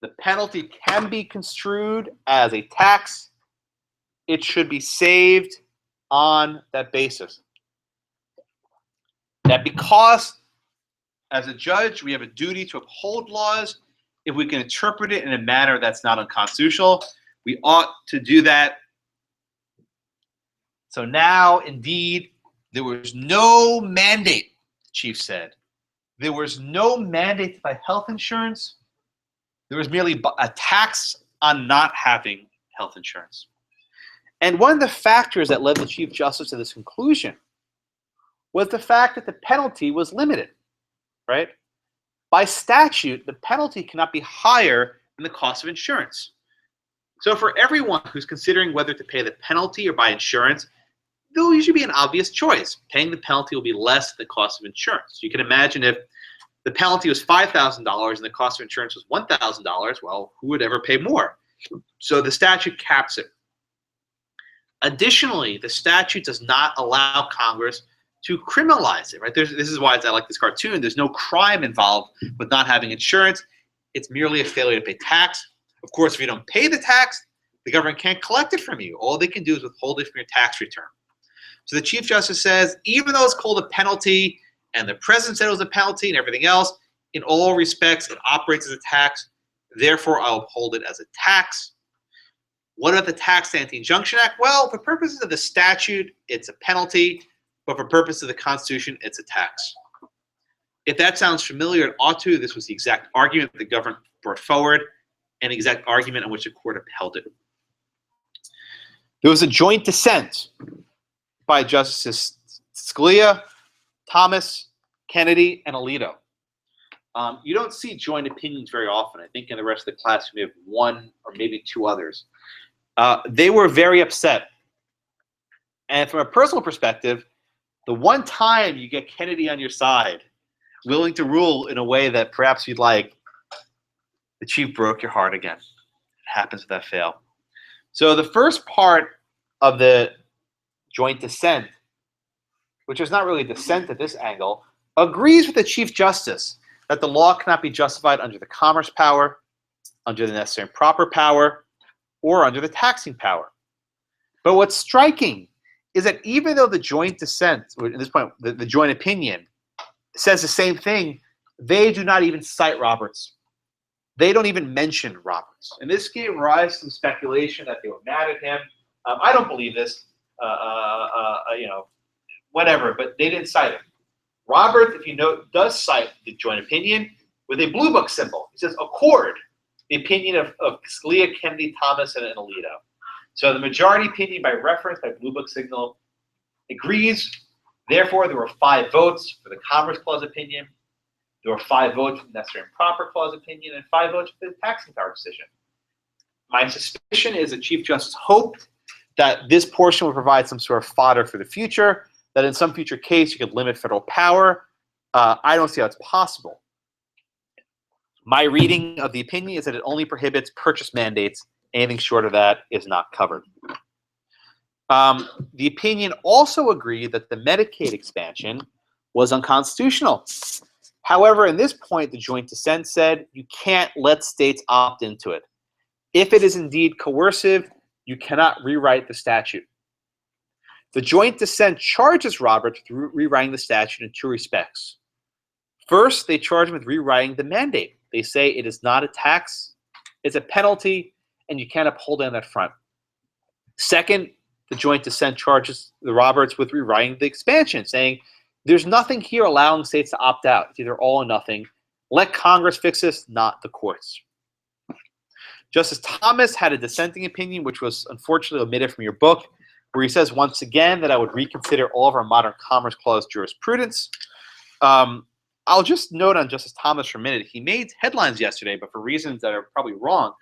the penalty can be construed as a tax, it should be saved on that basis. That because, as a judge, we have a duty to uphold laws, if we can interpret it in a manner that's not unconstitutional, we ought to do that. So now, indeed, there was no mandate, the chief said. There was no mandate to buy health insurance. There was merely a tax on not having health insurance. And one of the factors that led the Chief Justice to this conclusion was the fact that the penalty was limited, right? By statute, the penalty cannot be higher than the cost of insurance. So for everyone who's considering whether to pay the penalty or buy insurance, there will usually be an obvious choice. Paying the penalty will be less than the cost of insurance. You can imagine if the penalty was $5,000 and the cost of insurance was $1,000, well, who would ever pay more? So the statute caps it. Additionally, the statute does not allow Congress to criminalize it, right? This is why I like this cartoon. There's no crime involved with not having insurance. It's merely a failure to pay tax. Of course, if you don't pay the tax, the government can't collect it from you. All they can do is withhold it from your tax return. So the Chief Justice says, even though it's called a penalty, and the president said it was a penalty and everything else, in all respects, it operates as a tax. Therefore, I'll uphold it as a tax. What about the Tax Anti-Injunction Act? Well, for purposes of the statute, it's a penalty, but for purposes of the Constitution, it's a tax. If that sounds familiar, it ought to. This was the exact argument the government brought forward and the exact argument on which the court upheld it. There was a joint dissent by Justices Scalia, Thomas, Kennedy, and Alito. You don't see joint opinions very often. I think in the rest of the class, we have one or maybe two others. They were very upset. And from a personal perspective, The one time you get Kennedy on your side, willing to rule in a way that perhaps you'd like, the chief broke your heart again. It happens without fail. So the first part of the joint dissent, which is not really dissent at this angle, agrees with the Chief Justice that the law cannot be justified under the commerce power, under the necessary and proper power, or under the taxing power. But what's striking is that even though the joint dissent, at this point, the joint opinion, says the same thing, they do not even cite Roberts. They don't even mention Roberts. And this gave rise to some speculation that they were mad at him. I don't believe this, whatever, but they didn't cite him. Roberts, if you note, does cite the joint opinion with a blue book symbol. He says, accord the opinion of Scalia, Kennedy, Thomas, and Alito. So the majority opinion by reference, by blue book signal, agrees. Therefore, there were 5 votes for the Commerce Clause opinion. There were 5 votes for the Necessary and Proper Clause opinion and 5 votes for the taxing power decision. My suspicion is that Chief Justice hoped that this portion would provide some sort of fodder for the future, that in some future case you could limit federal power. I don't see how it's possible. My reading of the opinion is that it only prohibits purchase mandates. Anything short of that is not covered. The opinion also agreed that the Medicaid expansion was unconstitutional. However, in this point, the joint dissent said you can't let states opt into it. If it is indeed coercive, you cannot rewrite the statute. The joint dissent charges Roberts with rewriting the statute in 2 respects. First, they charge him with rewriting the mandate. They say it is not a tax, it's a penalty, and you can't uphold it on that front. Second, the joint dissent charges the Roberts with rewriting the expansion, saying there's nothing here allowing states to opt out. It's either all or nothing. Let Congress fix this, not the courts. Justice Thomas had a dissenting opinion, which was unfortunately omitted from your book, where he says once again that I would reconsider all of our modern Commerce Clause jurisprudence. I'll just note on Justice Thomas for a minute. He made headlines yesterday, but for reasons that are probably wrong.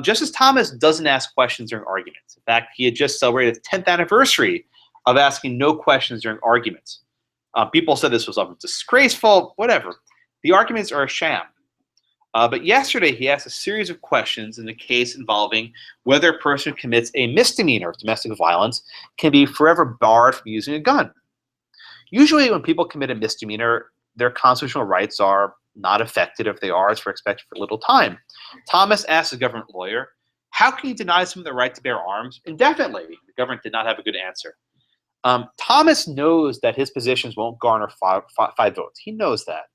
Justice Thomas doesn't ask questions during arguments. In fact, he had just celebrated the 10th anniversary of asking no questions during arguments. People said this was disgraceful, whatever. The arguments are a sham. But yesterday, he asked a series of questions in a case involving whether a person who commits a misdemeanor of domestic violence can be forever barred from using a gun. Usually, when people commit a misdemeanor, their constitutional rights are not affected. If they are, it's expected for little time. Thomas asked a government lawyer, how can you deny someone the right to bear arms indefinitely? The government did not have a good answer. Thomas knows that his positions won't garner five votes. He knows that.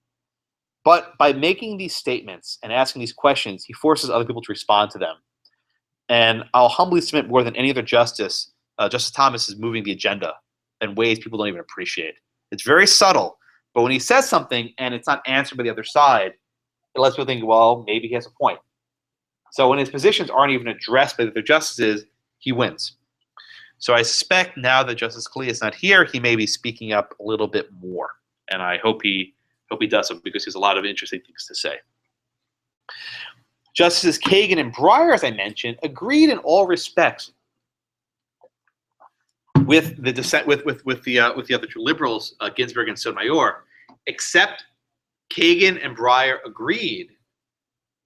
But by making these statements and asking these questions, he forces other people to respond to them. And I'll humbly submit more than any other justice, Justice Thomas is moving the agenda in ways people don't even appreciate. It's very subtle, but when he says something and it's not answered by the other side, it lets people think, well, maybe he has a point. So when his positions aren't even addressed by the other justices, he wins. So I suspect now that Justice Scalia is not here, he may be speaking up a little bit more. And I hope he does so because he has a lot of interesting things to say. Justices Kagan and Breyer, as I mentioned, agreed in all respects with the dissent with the other two liberals, Ginsburg and Sotomayor, except Kagan and Breyer agreed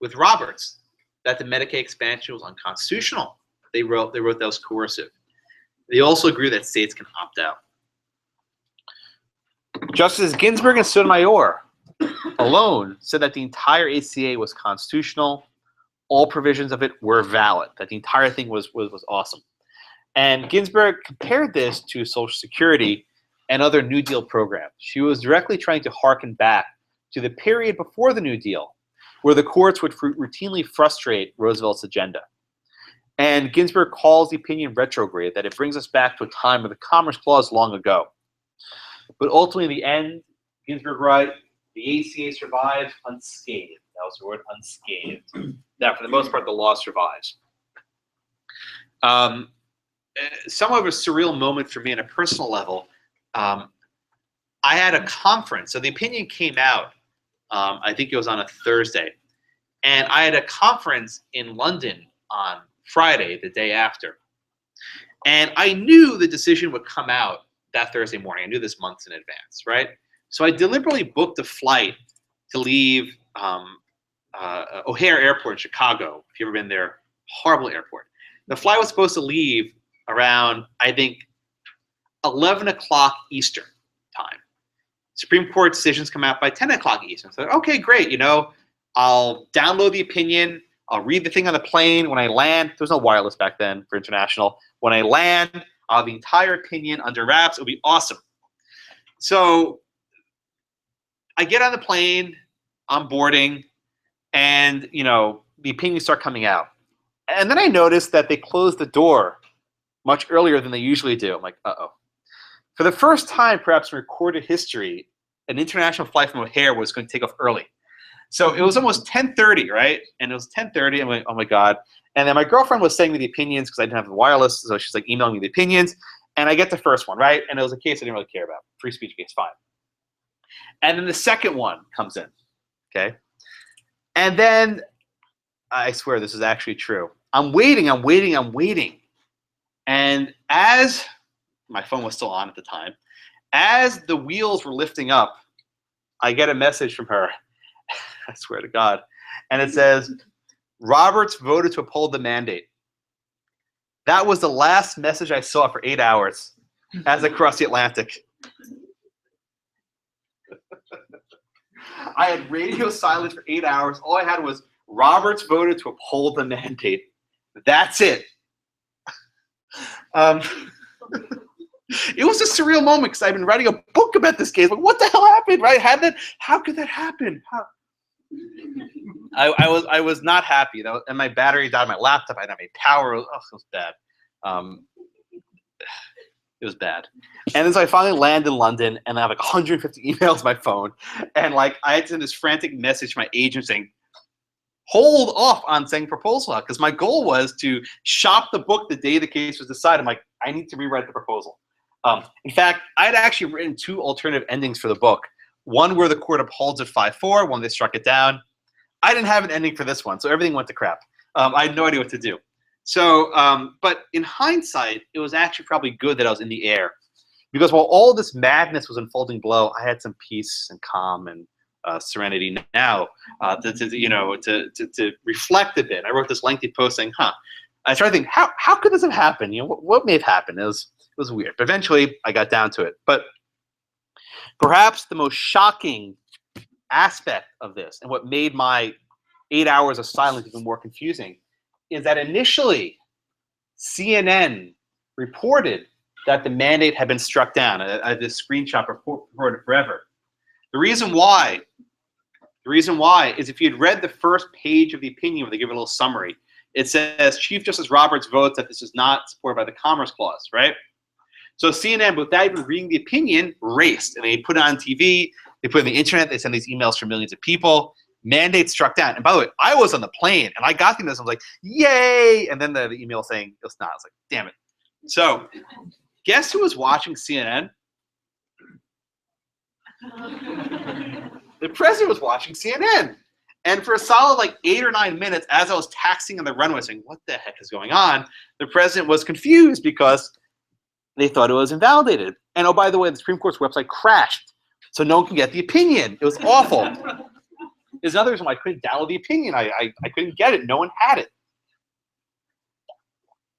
with Roberts that the Medicaid expansion was unconstitutional. They wrote that was coercive. They also agree that states can opt out. Justices Ginsburg and Sotomayor alone said that the entire ACA was constitutional. All provisions of it were valid. That the entire thing was awesome. And Ginsburg compared this to Social Security and other New Deal programs. She was directly trying to harken back to the period before the New Deal, where the courts would routinely frustrate Roosevelt's agenda. And Ginsburg calls the opinion retrograde, that it brings us back to a time of the Commerce Clause long ago. But ultimately, in the end, Ginsburg writes, the ACA survives unscathed. That was the word, unscathed. That, for the most part, the law survives. Somewhat of a surreal moment for me on a personal level. I had a conference. So the opinion came out, I think it was on a Thursday. And I had a conference in London on Friday, the day after. And I knew the decision would come out that Thursday morning. I knew this months in advance, right? So I deliberately booked a flight to leave O'Hare Airport in Chicago. If you've ever been there, horrible airport. The flight was supposed to leave around, I think, 11 o'clock Eastern time. Supreme Court decisions come out by 10 o'clock Eastern. So, okay, great. You know, I'll download the opinion. I'll read the thing on the plane. When I land, there was no wireless back then for international. When I land, I'll have the entire opinion under wraps. It'll be awesome. So I get on the plane, I'm boarding, and, you know, the opinions start coming out. And then I noticed that they closed the door much earlier than they usually do. I'm like, uh-oh. For the first time, perhaps in recorded history, an international flight from O'Hare was going to take off early. So it was almost 10:30, right? And it was 10:30. I'm like, oh my God. And then my girlfriend was sending me the opinions because I didn't have the wireless. So she's like emailing me the opinions. And I get the first one, right? And it was a case I didn't really care about. Free speech case, fine. And then the second one comes in, okay? And then, I swear this is actually true. I'm waiting. And as my phone was still on at the time, as the wheels were lifting up, I get a message from her. I swear to God. And it says, Roberts voted to uphold the mandate. That was the last message I saw for 8 hours as I crossed the Atlantic. I had radio silence for 8 hours. All I had was Roberts voted to uphold the mandate. That's it. It was a surreal moment because I've been writing a book about this case. Like, what the hell happened? Right? How could that happen? I was not happy. And my battery died on my laptop. I didn't have any power. It was bad. It was bad. And then so I finally land in London, and I have like 150 emails on my phone. And like I had to send this frantic message to my agent saying, hold off on saying proposal out, because my goal was to shop the book the day the case was decided. I'm like, I need to rewrite the proposal. In fact, I had actually written 2 alternative endings for the book. One where the court upholds it 5-4, one they struck it down. I didn't have an ending for this one, so everything went to crap. I had no idea what to do. So, but in hindsight, it was actually probably good that I was in the air, because while all this madness was unfolding below, I had some peace and calm and serenity now to reflect a bit. I wrote this lengthy post saying, I started thinking, how could this have happened? You know, what may have happened? It was weird. But eventually, I got down to it. But perhaps the most shocking aspect of this, and what made my 8 hours of silence even more confusing, is that initially CNN reported that the mandate had been struck down. I have this screenshot reported forever. The reason why is if you had read the first page of the opinion where they give a little summary, it says Chief Justice Roberts votes that this is not supported by the Commerce Clause, right? So CNN, without even reading the opinion, raced, and they put it on TV, they put it on the internet, they send these emails to millions of people. Mandate struck down. And by the way, I was on the plane, and I got the emails. I was like, yay! And then the email saying it's not. I was like, damn it. So guess who was watching CNN? The president was watching CNN. And for a solid like 8 or 9 minutes, as I was taxiing on the runway saying, what the heck is going on? The president was confused because they thought it was invalidated. And oh, by the way, the Supreme Court's website crashed, so no one can get the opinion. It was awful. There's another reason why I couldn't download the opinion. I couldn't get it. No one had it.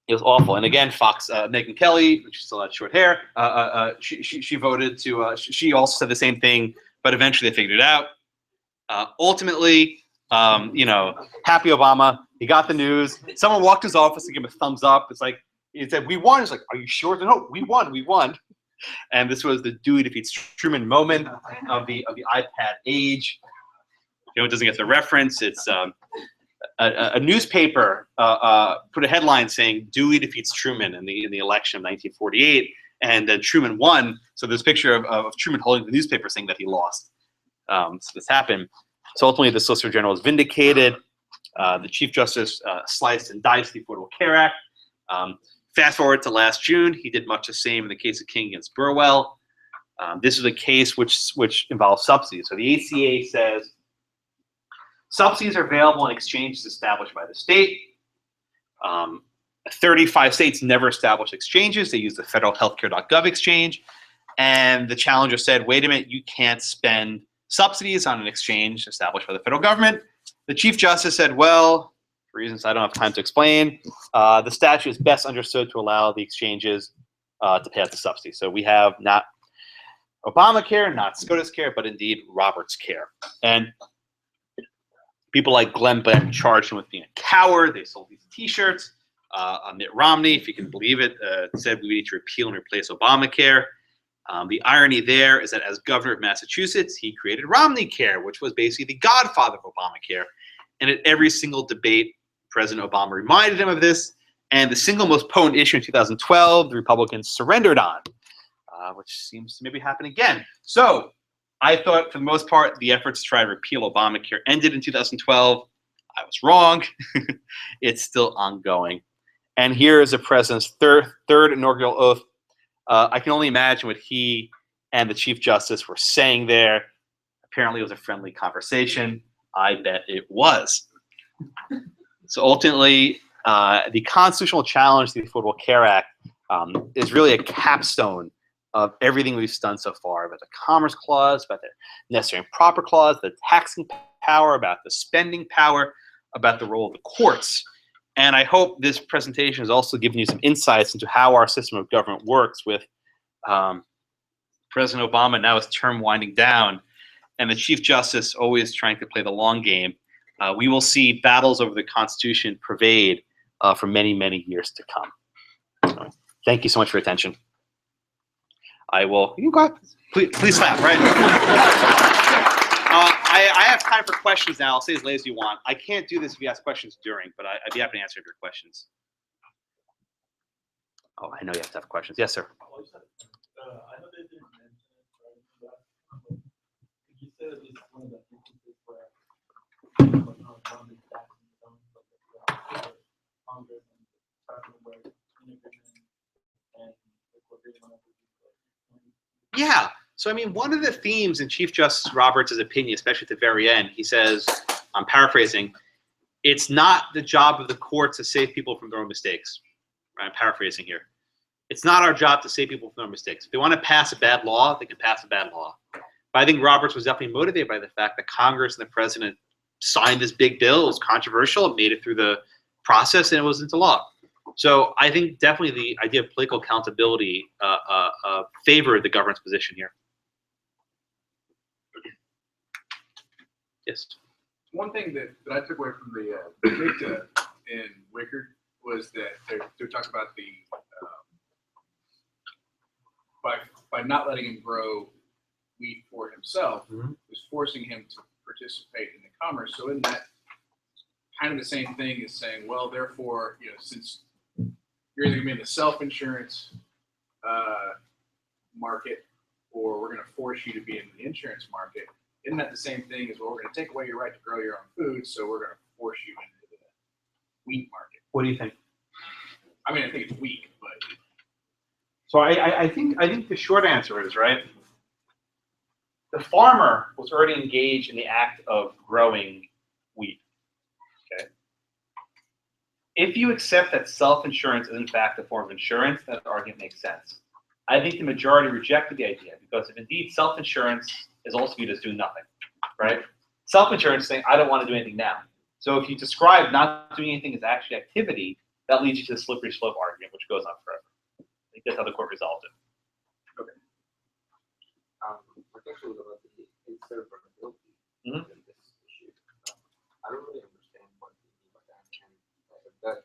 It was awful. And again, Fox, Megyn Kelly, which still had short hair, she voted to, she also said the same thing, but eventually they figured it out. Ultimately, happy Obama. He got the news. Someone walked to his office to give him a thumbs up. It's like, he said, we won. It's like, are you sure? No, we won. And this was the Dewey defeats Truman moment of the iPad age. You know, it doesn't get the reference. It's a newspaper put a headline saying Dewey defeats Truman in the election of 1948, and then Truman won. So there's a picture of Truman holding the newspaper saying that he lost. So this happened. So ultimately, the Solicitor General was vindicated. The Chief Justice sliced and diced the Affordable Care Act. Fast forward to last June, he did much the same in the case of King against Burwell. This is a case which involves subsidies. So the ACA says subsidies are available in exchanges established by the state. 35 states never established exchanges. They use the federal healthcare.gov exchange. And the challenger said, wait a minute, you can't spend subsidies on an exchange established by the federal government. The Chief Justice said, well, for reasons I don't have time to explain, the statute is best understood to allow the exchanges to pay out the subsidy. So we have not Obamacare, not SCOTUS care, but indeed Roberts care. And people like Glenn Beck charged him with being a coward. They sold these T-shirts. Mitt Romney, if you can believe it, said we need to repeal and replace Obamacare. The irony there is that as governor of Massachusetts, he created Romney Care, which was basically the godfather of Obamacare. And at every single debate, President Obama reminded him of this. And the single most potent issue in 2012, the Republicans surrendered on, which seems to maybe happen again. So I thought, for the most part, the efforts to try to repeal Obamacare ended in 2012. I was wrong. It's still ongoing. And here is the president's third inaugural oath. I can only imagine what he and the Chief Justice were saying there. Apparently, it was a friendly conversation. I bet it was. So ultimately, the constitutional challenge to the Affordable Care Act is really a capstone of everything we've done so far, about the Commerce Clause, about the Necessary and Proper Clause, the taxing power, about the spending power, about the role of the courts. And I hope this presentation has also given you some insights into how our system of government works, with President Obama now his term winding down and the Chief Justice always trying to play the long game. We will see battles over the Constitution pervade for many, many years to come. So, thank you so much for your attention. You can go ahead. Please clap, right? I have time for questions now. I'll say as late as you want. I can't do this if you ask questions during, but I'd be happy to answer your questions. Oh, I know you have to have questions. Yes, sir. I know they didn't mention it, right? You said it's one of the instances where Congress and President were in agreement and the court didn't want to. Yeah. So, I mean, one of the themes in Chief Justice Roberts' opinion, especially at the very end, he says, I'm paraphrasing, it's not the job of the court to save people from their own mistakes. Right? I'm paraphrasing here. It's not our job to save people from their own mistakes. If they want to pass a bad law, they can pass a bad law. But I think Roberts was definitely motivated by the fact that Congress and the president signed this big bill. It was controversial. It made it through the process, and it was into law. So I think definitely the idea of political accountability favored the government's position here. Yes. One thing that I took away from the dicta in Wickard was that they're talking about the by not letting him grow wheat for himself, was forcing him to participate in the commerce. So in that, kind of the same thing as saying, well, therefore, since you're either going to be in the self-insurance market, or we're going to force you to be in the insurance market. Isn't that the same thing as, well, we're going to take away your right to grow your own food, so we're going to force you into the wheat market? What do you think? I mean, I think it's weak, but so I think the short answer is, right, the farmer was already engaged in the act of growing wheat. Okay. If you accept that self-insurance is in fact a form of insurance, that argument makes sense. I think the majority rejected the idea, because if indeed self-insurance is also viewed as doing nothing, right? Self-insurance is saying, I don't want to do anything now. So if you describe not doing anything as actually activity, that leads you to the slippery slope argument, which goes on forever. I think that's how the court resolved it. Okay. Potentially about the inseparability in this issue. I don't really understand what you mean by that. And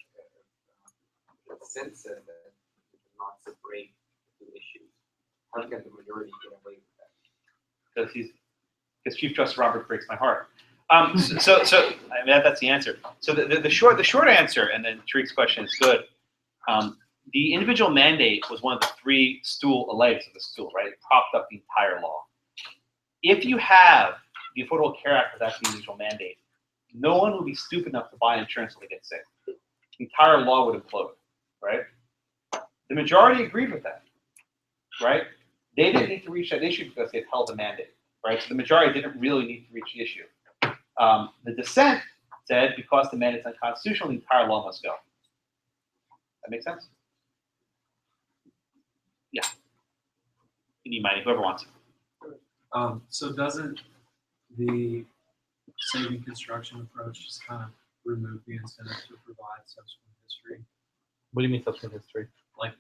that the sense says that you cannot separate the two issues. How can the majority get away with that? Because Chief Justice Roberts breaks my heart. So I mean, that's the answer. So the short answer, and then Tariq's question is good. The individual mandate was one of the three legs of the stool, right? It propped up the entire law. If you have the Affordable Care Act without the individual mandate, no one would be stupid enough to buy insurance when they get sick. The entire law would implode, right? The majority agreed with that, right? They didn't need to reach that issue because they held the mandate, right? So the majority didn't really need to reach the issue. The dissent said because the mandate is unconstitutional, the entire law must go. That makes sense? Yeah. Mining, whoever wants. So doesn't the saving construction approach just kind of remove the incentive to provide subsequent history, What do you mean subsequent history? like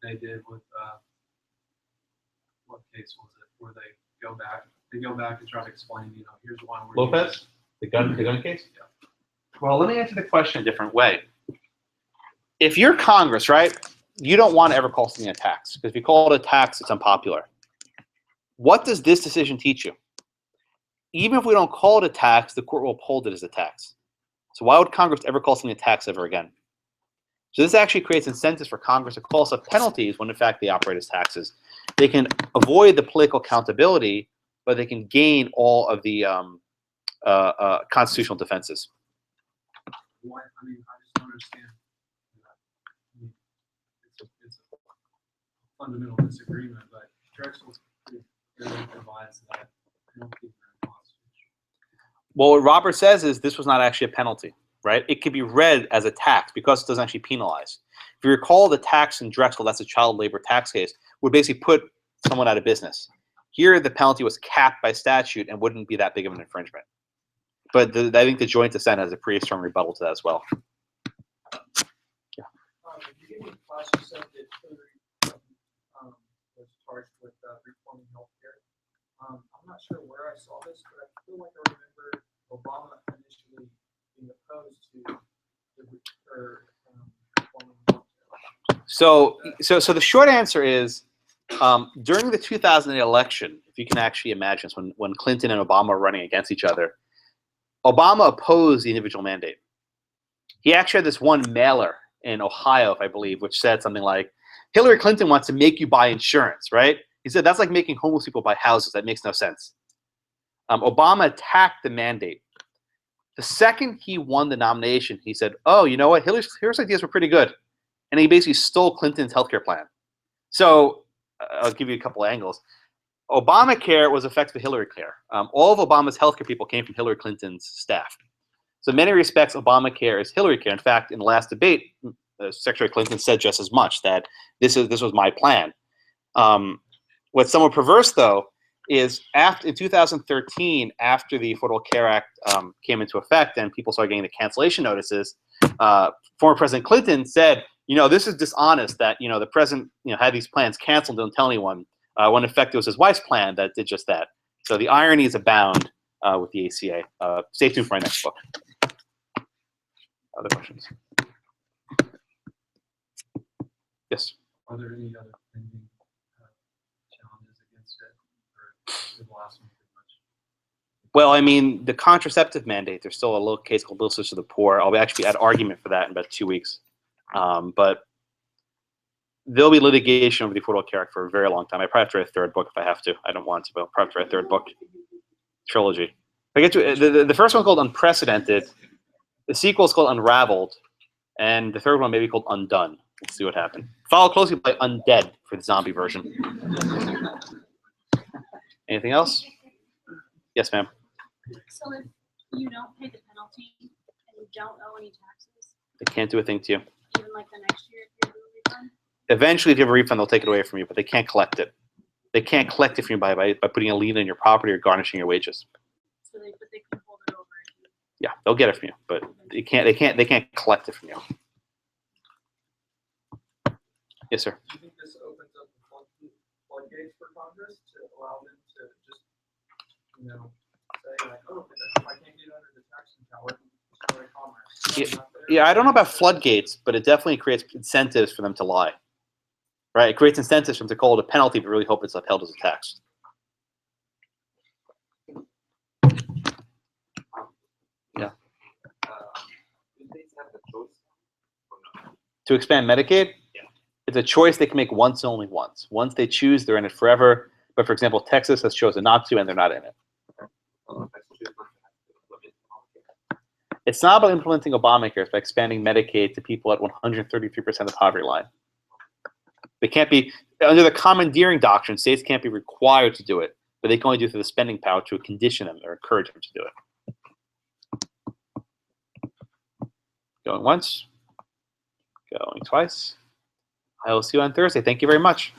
they did with what case was it, where they go back and try to explain, here's one where Lopez? The gun case? Yeah. Well, let me answer the question a different way. If you're Congress, right, you don't want to ever call something a tax, because if you call it a tax, it's unpopular. What does this decision teach you? Even if we don't call it a tax, the court will uphold it as a tax. So why would Congress ever call something a tax ever again? So this actually creates incentives for Congress to call stuff penalties when in fact they operate as taxes. They can avoid the political accountability, but they can gain all of the constitutional defenses. Why? I mean, I just don't understand. It's a fundamental disagreement, but Drexel clearly provides that penalty in the Constitution. Well, what Robert says is this was not actually a penalty, right? It could be read as a tax because it doesn't actually penalize. If you recall the tax in Drexel, that's a child labor tax case, would basically put someone out of business. Here, the penalty was capped by statute and wouldn't be that big of an infringement. But I think the joint dissent has a pretty strong rebuttal to that as well. You gave me a class, you said that Hillary was charged with reforming healthcare. I'm not sure where I saw this, but I feel like I remember Obama initially being opposed to her reforming healthcare. So the short answer is, during the 2008 election, if you can actually imagine this, when Clinton and Obama were running against each other, Obama opposed the individual mandate. He actually had this one mailer in Ohio, I believe, which said something like, Hillary Clinton wants to make you buy insurance, right? He said, that's like making homeless people buy houses. That makes no sense. Obama attacked the mandate. The second he won the nomination, he said, oh, you know what? Hillary's ideas were pretty good. And he basically stole Clinton's healthcare plan. So I'll give you a couple of angles. Obamacare was effectively Hillary Care. All of Obama's healthcare people came from Hillary Clinton's staff. So in many respects, Obamacare is Hillary Care. In fact, in the last debate, Secretary Clinton said just as much, that this was my plan. What's somewhat perverse, though, is in 2013, after the Affordable Care Act came into effect and people started getting the cancellation notices, former President Clinton said, this is dishonest that the president had these plans canceled, don't tell anyone. When in fact it was his wife's plan that did just that. So the ironies abound with the ACA. Stay tuned for my next book. Other questions? Yes. Are there any other pending challenges against it, or did the last one pretty much? Well, I mean, the contraceptive mandate, there's still a little case called Bill Sisters of the Poor. I'll actually add argument for that in about 2 weeks. But there'll be litigation over the Affordable Care Act for a very long time. I probably have to write a third book if I have to. I don't want to, but I'll probably have to write a third book. Trilogy. If I get to the first one's called Unprecedented. The sequel is called Unraveled. And the third one may be called Undone. We'll see what happened. Followed closely by Undead for the zombie version. Anything else? Yes, ma'am. So if you don't pay the penalty and you don't owe any taxes, They can't do a thing to you. even like the next year if you do a refund? Eventually, if you have a refund, they'll take it away from you, but they can't collect it. They can't collect it from you by putting a lien on your property or garnishing your wages. So they can hold it over. Yeah, they'll get it from you, but they can't collect it from you. Yes, sir. Do you think this opens up the floodgates for Congress to allow them to just, say like, oh, if I can't get under the taxing power, destroy commerce? Yeah, I don't know about floodgates, but it definitely creates incentives for them to lie. Right? It creates incentives for them to call it a penalty, but really hope it's upheld as a tax. Yeah. Do states have the choice or not? To expand Medicaid? Yeah. It's a choice they can make once and only once. Once they choose, they're in it forever. But for example, Texas has chosen not to, and they're not in it. That's choose not to have to implement Obamacare. It's not about implementing Obamacare. It's by expanding Medicaid to people at 133% of the poverty line. They can't be, under the commandeering doctrine, states can't be required to do it, but they can only do it through the spending power to condition them or encourage them to do it. Going once, going twice. I will see you on Thursday. Thank you very much.